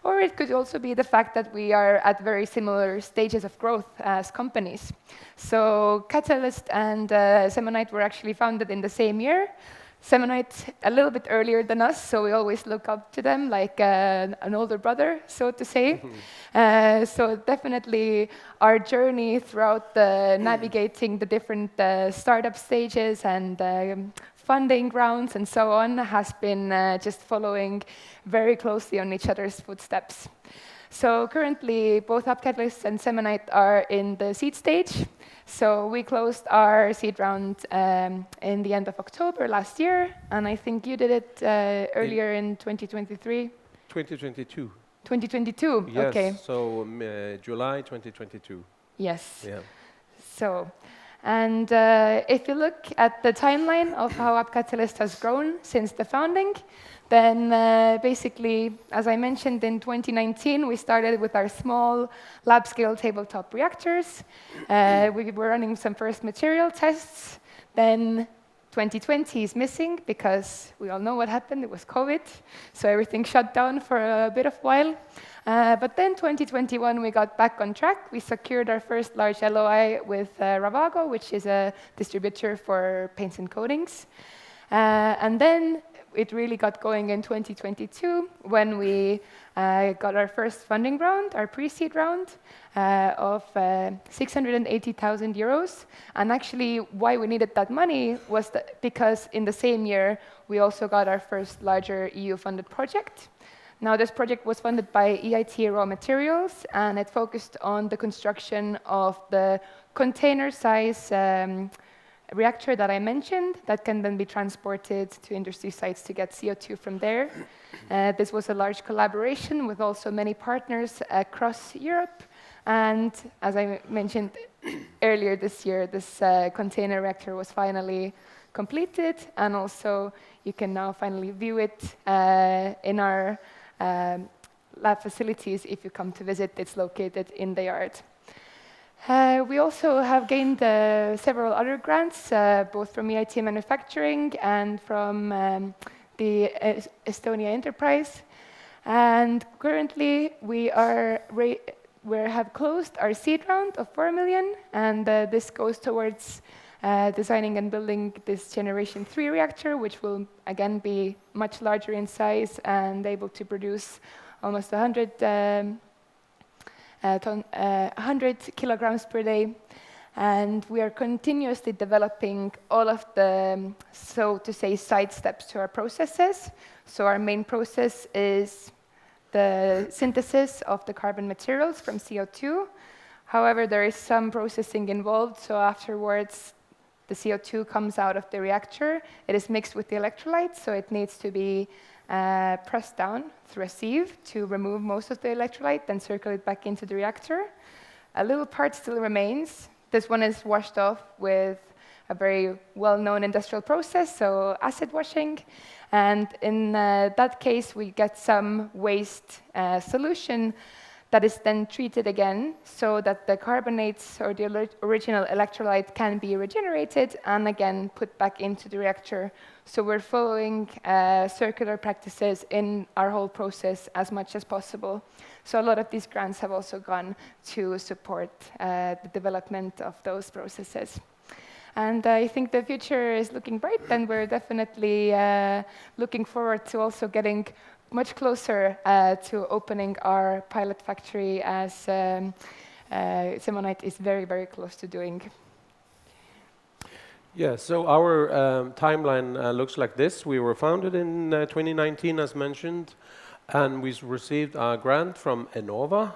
[SPEAKER 4] Or it could also be the fact that we are at very similar stages of growth as companies. So Catalyst and Semonite were actually founded in the same year. Semonite a little bit earlier than us, so we always look up to them like an older brother, so to say. So definitely our journey throughout navigating the different startup stages and funding rounds and so on has been just following very closely on each other's footsteps. So currently, both UpCatalyst and Semonite are in the seed stage. So we closed our seed round in the end of October last year, and I think you did it earlier in 2023.
[SPEAKER 5] 2022.
[SPEAKER 4] 2022,
[SPEAKER 5] Yes,
[SPEAKER 4] okay.
[SPEAKER 5] so July 2022.
[SPEAKER 4] Yes.
[SPEAKER 5] Yeah.
[SPEAKER 4] So, and if you look at the timeline of how UpCatalyst has grown since the founding, then basically, as I mentioned, in 2019, we started with our small lab-scale tabletop reactors. We were running some first material tests. Then 2020 is missing because we all know what happened. It was COVID, so everything shut down for a bit of while. But then 2021, we got back on track. We secured our first large LOI with Ravago, which is a distributor for paints and coatings. And then it really got going in 2022 when we got our first funding round, our pre-seed round, of 680,000 euros. And actually, why we needed that money was because in the same year, we also got our first larger EU-funded project. Now, this project was funded by EIT Raw Materials, and it focused on the construction of the container-size reactor that I mentioned that can then be transported to industry sites to get CO2 from there. This was a large collaboration with also many partners across Europe. And as I mentioned earlier this year, this container reactor was finally completed. And also you can now finally view it in our lab facilities if you come to visit. It's located in the yard. We also have gained several other grants, both from EIT Manufacturing and from the Estonia Enterprise. And currently, we have closed our seed round of 4 million, and this goes towards designing and building this Generation 3 reactor, which will again be much larger in size and able to produce almost 100 100 kilograms per day. And we are continuously developing all of the, so to say, side steps to our processes. So our main process is the synthesis of the carbon materials from CO2. However, there is some processing involved, so afterwards the CO2 comes out of the reactor. It is mixed with the electrolytes, so it needs to be pressed down through a sieve to remove most of the electrolyte, then circle it back into the reactor. A little part still remains. This one is washed off with a very well-known industrial process, so acid washing. And in that case, we get some waste solution that is then treated again so that the carbonates or the original electrolyte can be regenerated and again put back into the reactor. So we're following circular practices in our whole process as much as possible. So a lot of these grants have also gone to support the development of those processes. And I think the future is looking bright, and we're definitely looking forward to also getting much closer to opening our pilot factory, as Thematic is very, very close to doing.
[SPEAKER 5] Yeah, so our timeline looks like this. We were founded in 2019, as mentioned, and we received a grant from Enova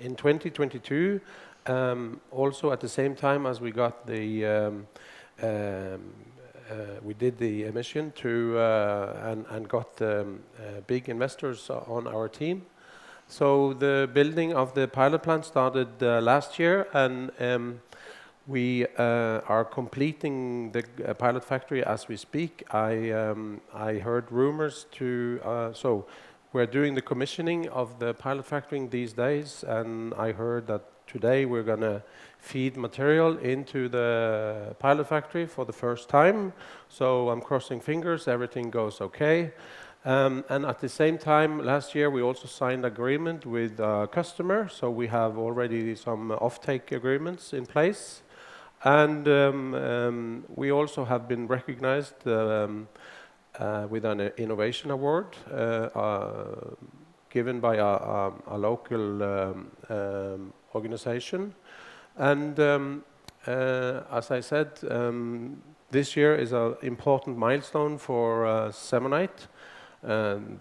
[SPEAKER 5] in 2022. Also at the same time as we got the we did the emission to and got big investors on our team. So the building of the pilot plant started last year, and we are completing the pilot factory as we speak. I heard rumors to so we're doing the commissioning of the pilot factory these days, and I heard that today we're going to feed material into the pilot factory for the first time. So I'm crossing fingers, everything goes okay. And at the same time, last year we also signed agreement with a customer. So we have already some offtake agreements in place. And we also have been recognized with an innovation award given by a local organization. And as I said, this year is an important milestone for Thematic,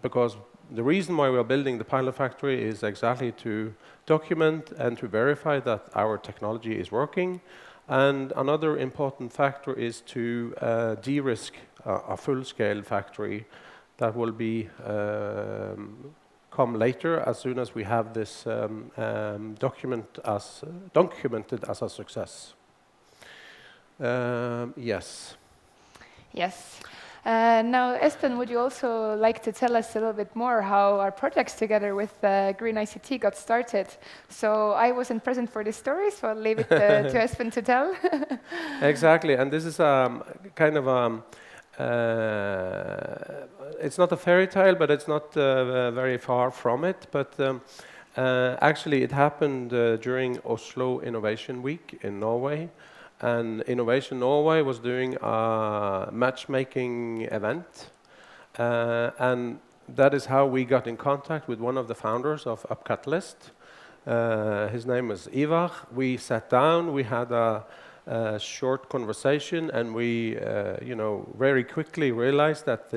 [SPEAKER 5] because the reason why we are building the pilot factory is exactly to document and to verify that our technology is working. And another important factor is to de-risk a full-scale factory that will be come later as soon as we have this documented as a success. Yes.
[SPEAKER 4] Yes. Now, Espen, would you also like to tell us a little bit more how our projects together with Green ICT got started? So I wasn't present for this story, so I'll leave it to Espen to tell.
[SPEAKER 5] Exactly, and this is kind of it's not a fairy tale, but it's not very far from it. But actually, it happened during Oslo Innovation Week in Norway. And Innovation Norway was doing a matchmaking event. And that is how we got in contact with one of the founders of UpCatalyst. His name was Ivar. We sat down, we had a short conversation, and we very quickly realized that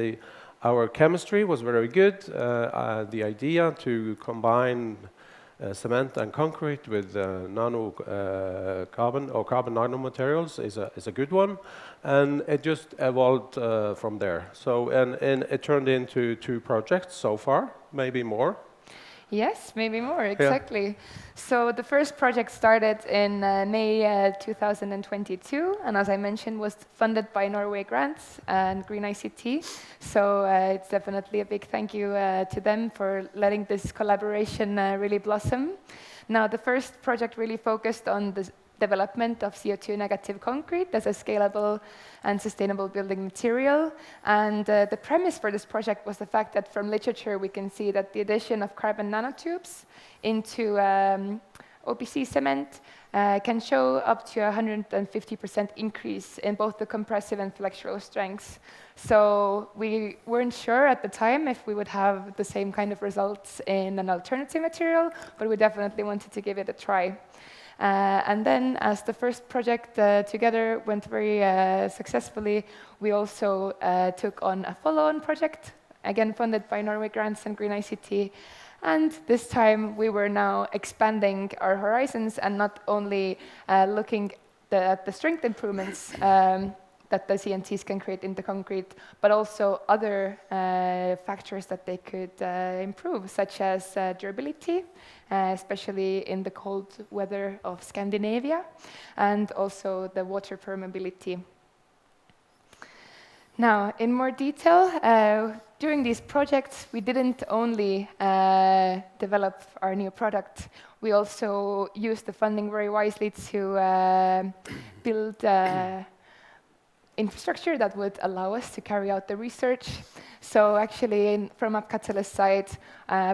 [SPEAKER 5] our chemistry was very good. The idea to combine cement and concrete with carbon nanomaterials is a good one, and it just evolved from there. So and it turned into 2 projects so far, maybe more.
[SPEAKER 4] Yes, maybe more, exactly. Yeah. So the first project started in May 2022, and as I mentioned, was funded by Norway Grants and Green ICT. So it's definitely a big thank you to them for letting this collaboration really blossom. Now, the first project really focused on the development of CO2 negative concrete as a scalable and sustainable building material. And the premise for this project was the fact that from literature we can see that the addition of carbon nanotubes into OPC cement can show up to 150% increase in both the compressive and flexural strengths. So we weren't sure at the time if we would have the same kind of results in an alternative material, but we definitely wanted to give it a try. And then, as the first project together went very successfully, we also took on a follow-on project, again funded by Norway Grants and Green ICT. And this time, we were now expanding our horizons and not only looking at the strength improvements that the CNTs can create in the concrete, but also other factors that they could improve, such as durability, especially in the cold weather of Scandinavia, and also the water permeability. Now, in more detail, during these projects, we didn't only develop our new product, we also used the funding very wisely to build infrastructure that would allow us to carry out the research. So actually, from Apkatseles side,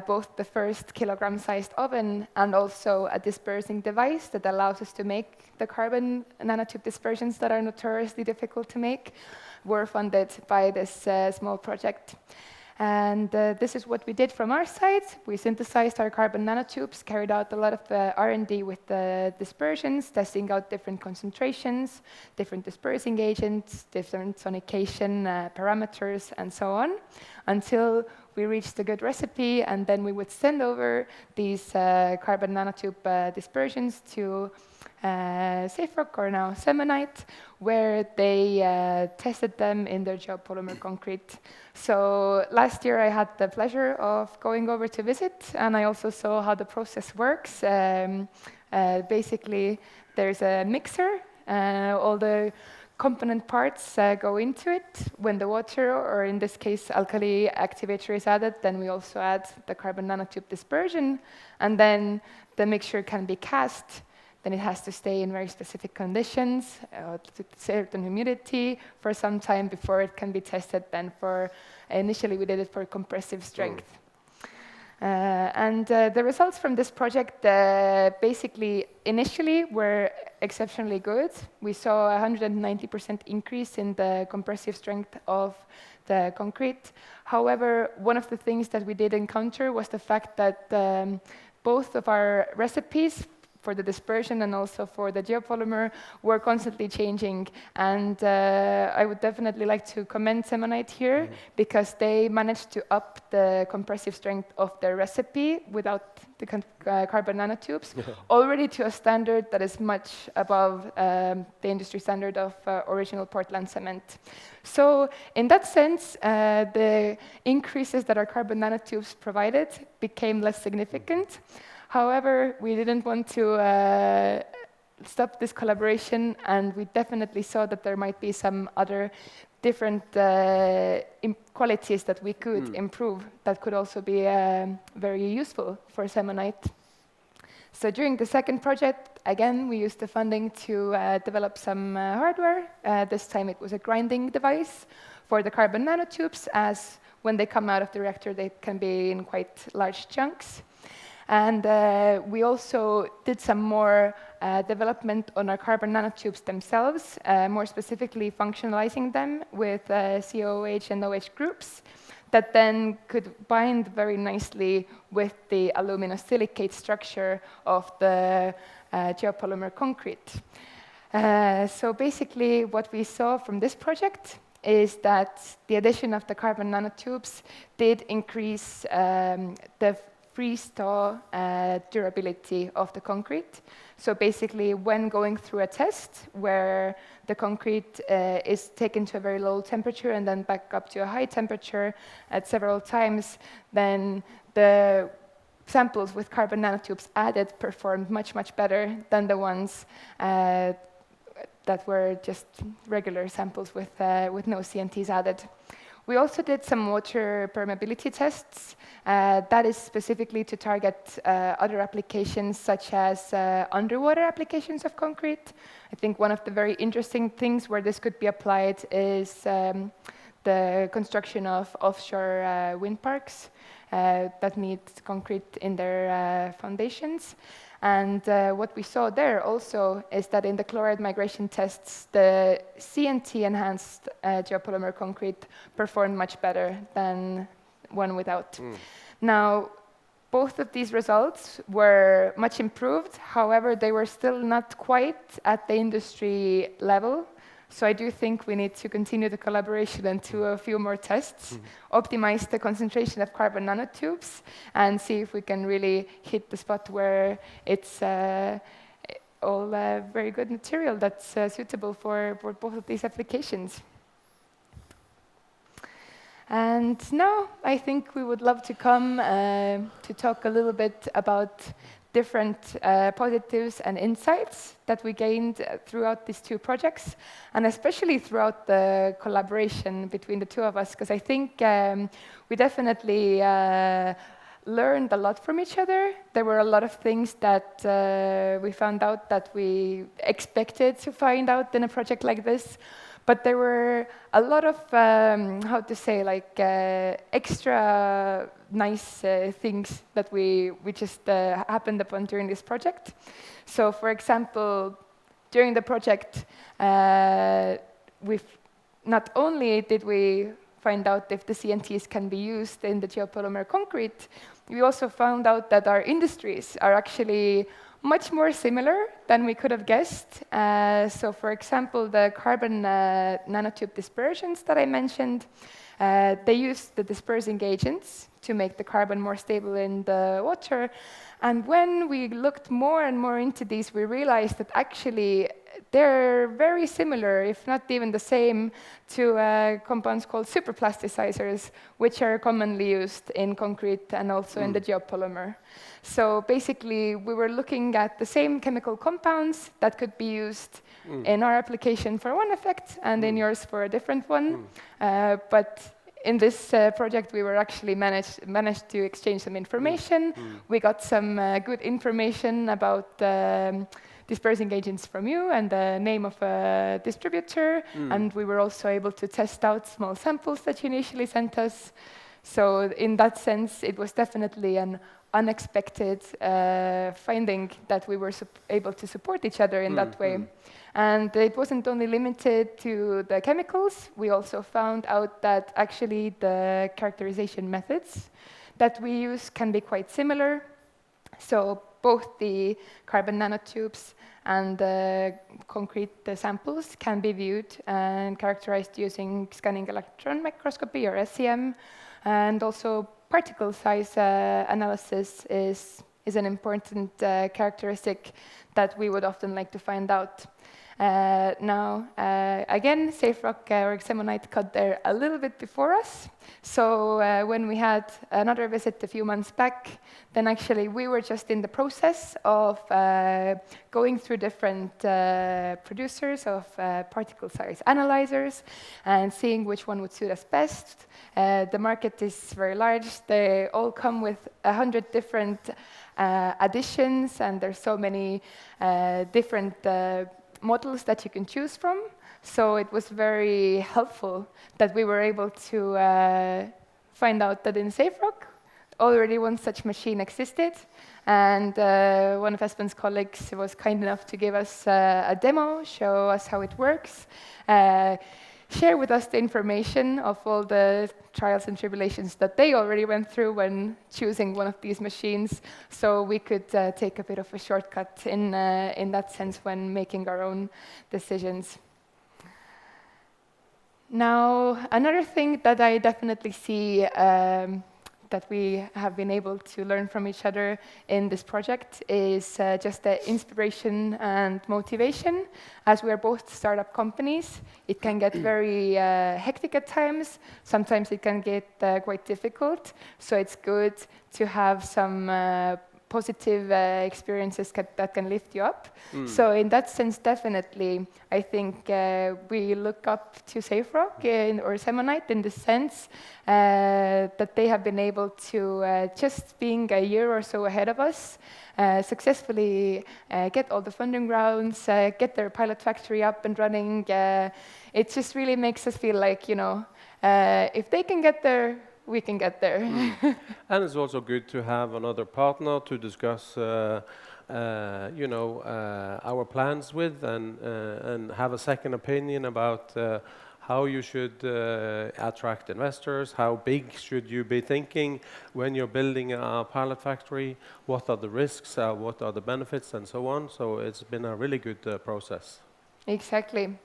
[SPEAKER 4] both the first kilogram-sized oven and also a dispersing device that allows us to make the carbon nanotube dispersions that are notoriously difficult to make were funded by this small project. And this is what we did from our side. We synthesized our carbon nanotubes, carried out a lot of the R&D with the dispersions, testing out different concentrations, different dispersing agents, different sonication parameters, and so on, until we reached a good recipe, and then we would send over these carbon nanotube dispersions to SafeRock, or now Thematic, where they tested them in their geopolymer concrete. So last year I had the pleasure of going over to visit, and I also saw how the process works. Basically, there's a mixer, all the component parts go into it. When the water, or in this case alkali activator, is added, then we also add the carbon nanotube dispersion, and then the mixture can be cast. Then it has to stay in very specific conditions, certain humidity for some time before it can be tested. Then initially we did it for compressive strength. And the results from this project basically initially were exceptionally good. We saw a 190% increase in the compressive strength of the concrete. However, one of the things that we did encounter was the fact that both of our recipes for the dispersion and also for the geopolymer were constantly changing. And I would definitely like to commend Thematic here, because they managed to up the compressive strength of their recipe without the carbon nanotubes, already to a standard that is much above the industry standard of original Portland cement. So in that sense, the increases that our carbon nanotubes provided became less significant. However, we didn't want to stop this collaboration, and we definitely saw that there might be some other different qualities that we could improve that could also be very useful for Thematic. So during the second project, again, we used the funding to develop some hardware. This time it was a grinding device for the carbon nanotubes, as when they come out of the reactor, they can be in quite large chunks. And we also did some more development on our carbon nanotubes themselves, more specifically functionalizing them with COOH and OH groups that then could bind very nicely with the aluminosilicate structure of the geopolymer concrete. So basically what we saw from this project is that the addition of the carbon nanotubes did increase the freeze-thaw durability of the concrete. So basically, when going through a test where the concrete is taken to a very low temperature and then back up to a high temperature at several times, then the samples with carbon nanotubes added performed much, much better than the ones that were just regular samples with no CNTs added. We also did some water permeability tests. That is specifically to target other applications, such as underwater applications of concrete. I think one of the very interesting things where this could be applied is the construction of offshore wind parks. that need concrete in their foundations. And what we saw there also is that in the chloride migration tests, the CNT-enhanced geopolymer concrete performed much better than one without. Now, both of these results were much improved. However, they were still not quite at the industry level. So I do think we need to continue the collaboration and do a few more tests, optimize the concentration of carbon nanotubes, and see if we can really hit the spot where it's all very good material that's suitable for both of these applications. And now I think we would love to come to talk a little bit about different positives and insights that we gained throughout these two projects, and especially throughout the collaboration between the two of us, because I think we definitely learned a lot from each other. There were a lot of things that we found out that we expected to find out in a project like this. But there were a lot of, how to say, like extra nice things that we just happened upon during this project. So, for example, during the project, not only did we find out if the CNTs can be used in the geopolymer concrete, we also found out that our industries are actually much more similar than we could have guessed. So, for example, the carbon nanotube dispersions that I mentioned, they use the dispersing agents to make the carbon more stable in the water. And when we looked more and more into these, we realized that actually they're very similar, if not even the same, to compounds called superplasticizers, which are commonly used in concrete and also in the geopolymer. So basically, we were looking at the same chemical compounds that could be used in our application for one effect and in yours for a different one. But in this project, we were actually managed to exchange some information. We got some good information about dispersing agents from you and the name of a distributor. And we were also able to test out small samples that you initially sent us. So in that sense, it was definitely an unexpected finding that we were able to support each other in that way. And it wasn't only limited to the chemicals. We also found out that actually the characterization methods that we use can be quite similar. So both the carbon nanotubes and the concrete samples can be viewed and characterized using scanning electron microscopy, or SEM. And also particle size analysis is an important characteristic that we would often like to find out. Now, again, SafeRock or Xemonite got there a little bit before us. So when we had another visit a few months back, then actually we were just in the process of going through different producers of particle size analyzers and seeing which one would suit us best. The market is very large. They all come with 100 different additions, and there's so many different models that you can choose from. So it was very helpful that we were able to find out that in SafeRock already one such machine existed. And one of Espen's colleagues was kind enough to give us a demo, show us how it works, share with us the information of all the trials and tribulations that they already went through when choosing one of these machines, so we could take a bit of a shortcut in that sense when making our own decisions. Now, another thing that I definitely see that we have been able to learn from each other in this project is just the inspiration and motivation. As we are both startup companies, it can get very hectic at times. Sometimes it can get quite difficult. So it's good to have some positive experiences that can lift you up. So in that sense, definitely, I think we look up to SafeRock or Xemonite in the sense that they have been able to, just being a year or so ahead of us, successfully get all the funding rounds, get their pilot factory up and running. It just really makes us feel like, you know, if they can get there, we can get there.
[SPEAKER 5] And it's also good to have another partner to discuss, our plans with, and have a second opinion about how you should attract investors, how big should you be thinking when you're building a pilot factory, what are the risks, what are the benefits, and so on. So it's been a really good process.
[SPEAKER 4] Exactly.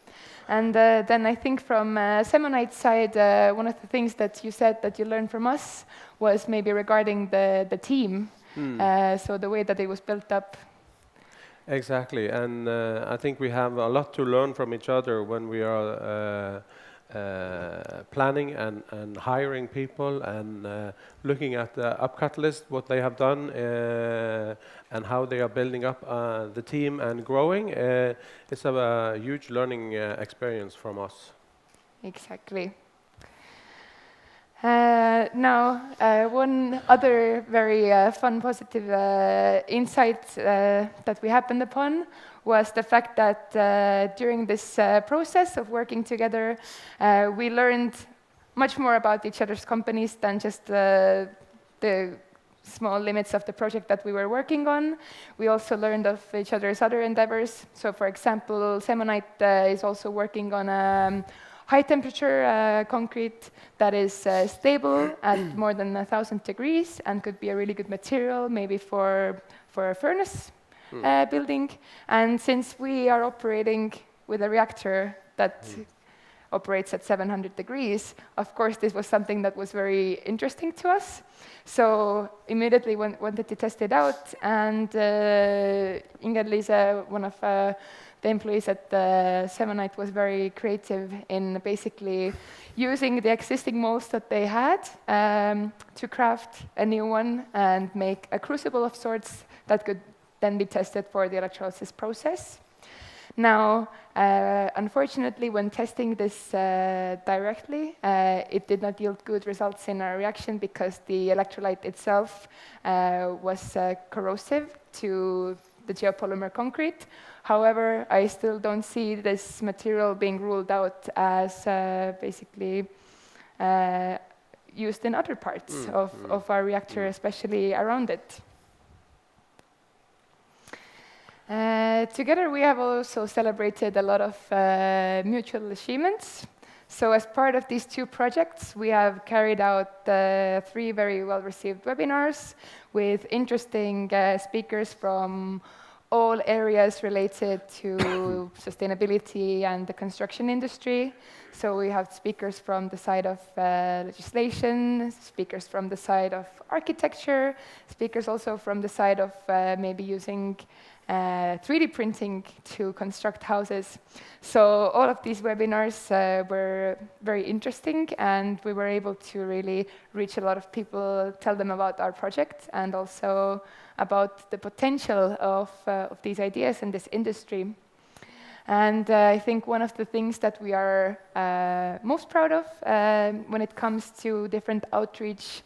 [SPEAKER 4] And then I think from Semonite's side, one of the things that you said that you learned from us was maybe regarding the team, so the way that it was built up.
[SPEAKER 5] Exactly, and I think we have a lot to learn from each other when we are planning and hiring people and looking at the UpCatalyst, what they have done and how they are building up the team and growing. It's a huge learning experience from us.
[SPEAKER 4] Exactly. Now, one other very fun, positive insight that we happened upon was the fact that during this process of working together, we learned much more about each other's companies than just the small limits of the project that we were working on. We also learned of each other's other endeavors. So, for example, Semonite is also working on high temperature concrete that is stable at more than 1,000 degrees and could be a really good material maybe for a furnace building. And since we are operating with a reactor that operates at 700 degrees, of course this was something that was very interesting to us. So immediately wanted to test it out, and Inger-Lise, one of the employees at Semonite, was very creative in basically using the existing molds that they had to craft a new one and make a crucible of sorts that could then be tested for the electrolysis process. Now, unfortunately, when testing this directly, it did not yield good results in our reaction because the electrolyte itself was corrosive to the geopolymer concrete. However, I still don't see this material being ruled out as basically used in other parts of our reactor, especially around it. Together we have also celebrated a lot of mutual achievements. So as part of these two projects, we have carried out 3 very well-received webinars with interesting speakers from all areas related to sustainability and the construction industry. So we have speakers from the side of legislation, speakers from the side of architecture, speakers also from the side of maybe using 3D printing to construct houses. So all of these webinars were very interesting, and we were able to really reach a lot of people, tell them about our project, and also about the potential of these ideas in this industry. And I think one of the things that we are most proud of when it comes to different outreach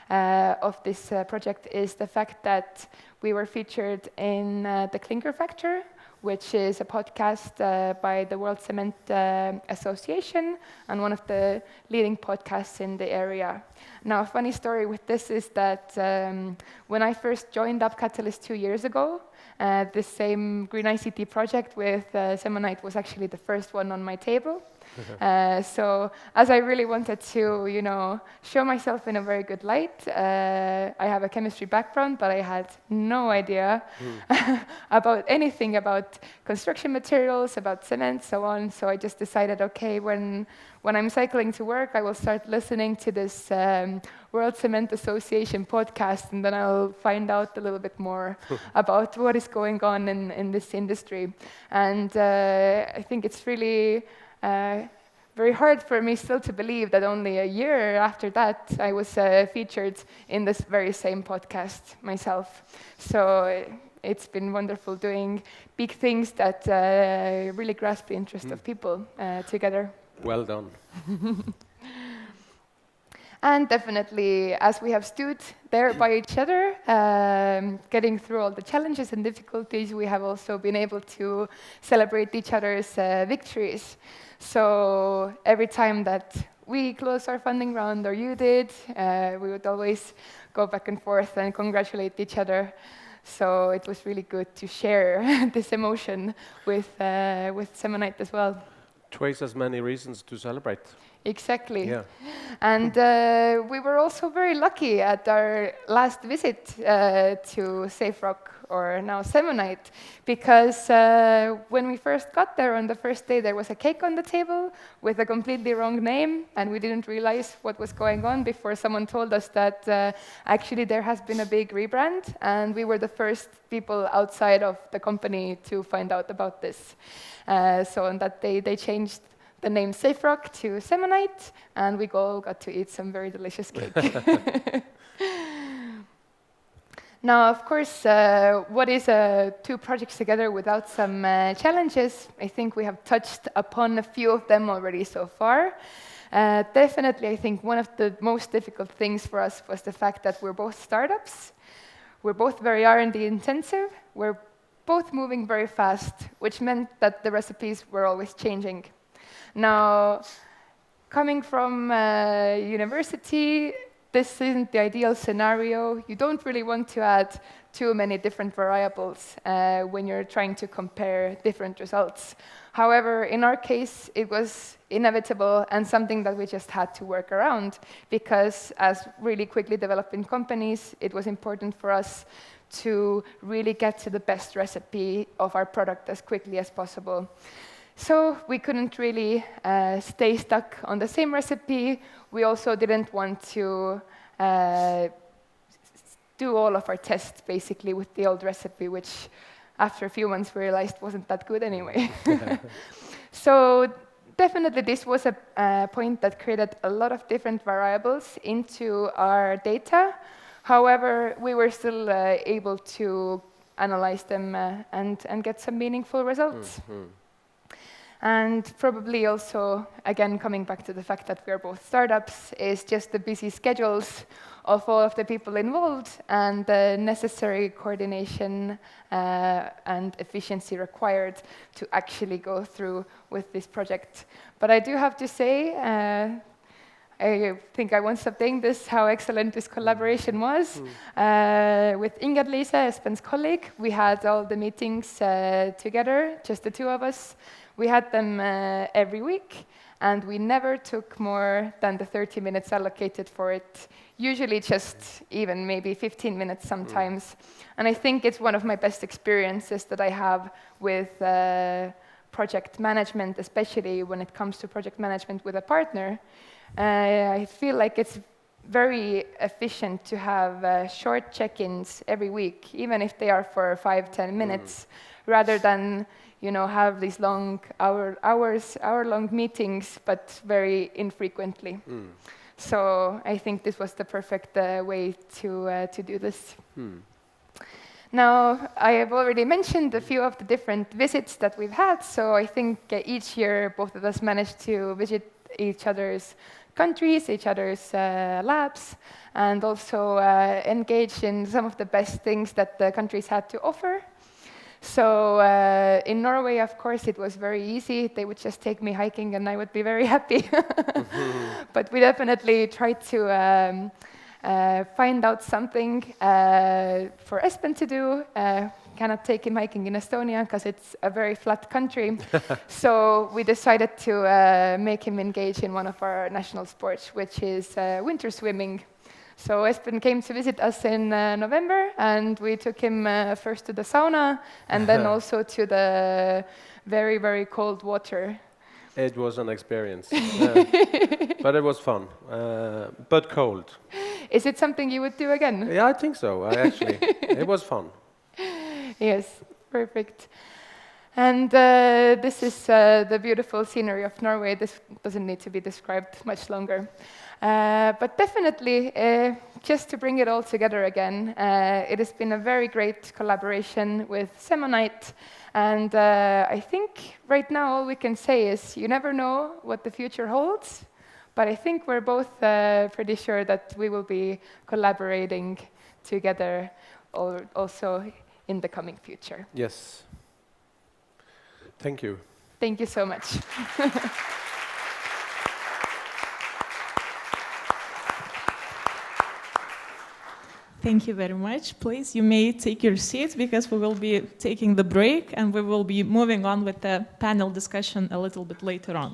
[SPEAKER 4] of this project is the fact that we were featured in the Clinker Factor, which is a podcast by the World Cement Association and one of the leading podcasts in the area. Now, a funny story with this is that when I first joined UpCatalyst 2 years ago, this same Green ICT project with Semonite was actually the first one on my table. So as I really wanted to, show myself in a very good light, I have a chemistry background, but I had no idea about anything about construction materials, about cement, so on. So I just decided, okay, when I'm cycling to work, I will start listening to this World Cement Association podcast, and then I'll find out a little bit more about what is going on in this industry. And I think it's really very hard for me still to believe that only a year after that I was featured in this very same podcast myself. So it's been wonderful doing big things that really grasp the interest of people together.
[SPEAKER 5] Well done.
[SPEAKER 4] And definitely, as we have stood there by each other, getting through all the challenges and difficulties, we have also been able to celebrate each other's victories. So every time that we closed our funding round or you did, we would always go back and forth and congratulate each other. So it was really good to share this emotion with Thematic as well.
[SPEAKER 5] Twice as many reasons to celebrate.
[SPEAKER 4] Exactly.
[SPEAKER 5] Yeah.
[SPEAKER 4] And we were also very lucky at our last visit to Safe Rock, or now Semonite, because when we first got there on the first day, there was a cake on the table with a completely wrong name, and we didn't realize what was going on before someone told us that actually there has been a big rebrand, and we were the first people outside of the company to find out about this. So on that day, they changed the name Safe Rock to Semonite, and we all got to eat some very delicious cake. Now, of course, what is two projects together without some challenges? I think we have touched upon a few of them already so far. Definitely, I think one of the most difficult things for us was the fact that we're both startups. We're both very R&D intensive. We're both moving very fast, which meant that the recipes were always changing. Now, coming from university, this isn't the ideal scenario. You don't really want to add too many different variables when you're trying to compare different results. However, in our case, it was inevitable and something that we just had to work around, because as really quickly developing companies, it was important for us to really get to the best recipe of our product as quickly as possible. So we couldn't really stay stuck on the same recipe. We also didn't want to do all of our tests basically with the old recipe, which after a few months we realized wasn't that good anyway. So definitely this was a point that created a lot of different variables into our data. However, we were still able to analyze them and get some meaningful results. Mm-hmm. And probably also, again, coming back to the fact that we are both startups, is just the busy schedules of all of the people involved and the necessary coordination and efficiency required to actually go through with this project. But I do have to say, I think I won't stop saying this, how excellent this collaboration was. With Inga-Liise, Espen's colleague, we had all the meetings together, just the two of us. We had them every week, and we never took more than the 30 minutes allocated for it, usually just even maybe 15 minutes sometimes. And I think it's one of my best experiences that I have with project management, especially when it comes to project management with a partner. I feel like it's very efficient to have short check-ins every week, even if they are for 5-10 minutes, rather than have these long hour-long meetings, but very infrequently. So I think this was the perfect way to do this. Now, I have already mentioned a few of the different visits that we've had, so I think each year both of us managed to visit each other's countries, each other's labs, and also engage in some of the best things that the countries had to offer. So in Norway, of course, it was very easy. They would just take me hiking and I would be very happy. But we definitely tried to find out something for Espen to do. Cannot take him hiking in Estonia because it's a very flat country. So we decided to make him engage in one of our national sports, which is winter swimming. So Espen came to visit us in November, and we took him first to the sauna, and then also to the very, very cold water.
[SPEAKER 5] It was an experience, but it was fun, but cold.
[SPEAKER 4] Is it something you would do again?
[SPEAKER 5] Yeah, I think so, actually. It was fun.
[SPEAKER 4] Yes, perfect. And this is the beautiful scenery of Norway. This doesn't need to be described much longer. But definitely, just to bring it all together again, it has been a very great collaboration with Semonite. And I think right now all we can say is you never know what the future holds. But I think we're both pretty sure that we will be collaborating together also in the coming future.
[SPEAKER 5] Yes. Thank you.
[SPEAKER 4] Thank you so much.
[SPEAKER 1] Thank you very much. Please, you may take your seats because we will be taking the break and we will be moving on with the panel discussion a little bit later on.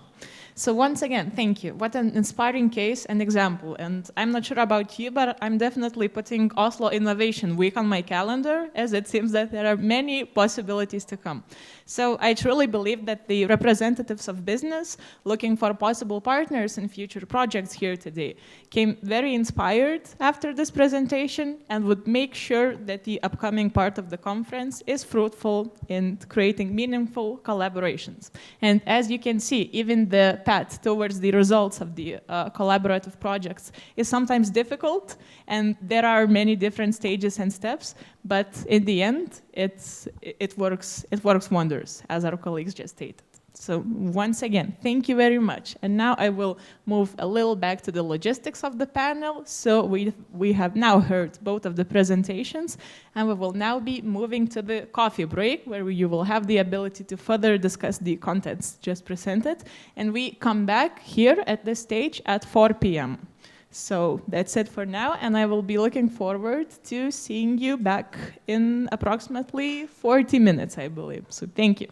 [SPEAKER 1] So once again, thank you. What an inspiring case and example. And I'm not sure about you, but I'm definitely putting Oslo Innovation Week on my calendar, as it seems that there are many possibilities to come. So I truly believe that the representatives of business looking for possible partners in future projects here today came very inspired after this presentation and would make sure that the upcoming part of the conference is fruitful in creating meaningful collaborations. And as you can see, even the path towards the results of the collaborative projects is sometimes difficult, and there are many different stages and steps, but in the end, it works wonders, as our colleagues just stated. So once again, thank you very much. And now I will move a little back to the logistics of the panel. So we have now heard both of the presentations, and we will now be moving to the coffee break, where you will have the ability to further discuss the contents just presented. And we come back here at this stage at 4 p.m. So that's it for now, and I will be looking forward to seeing you back in approximately 40 minutes, I believe. So thank you.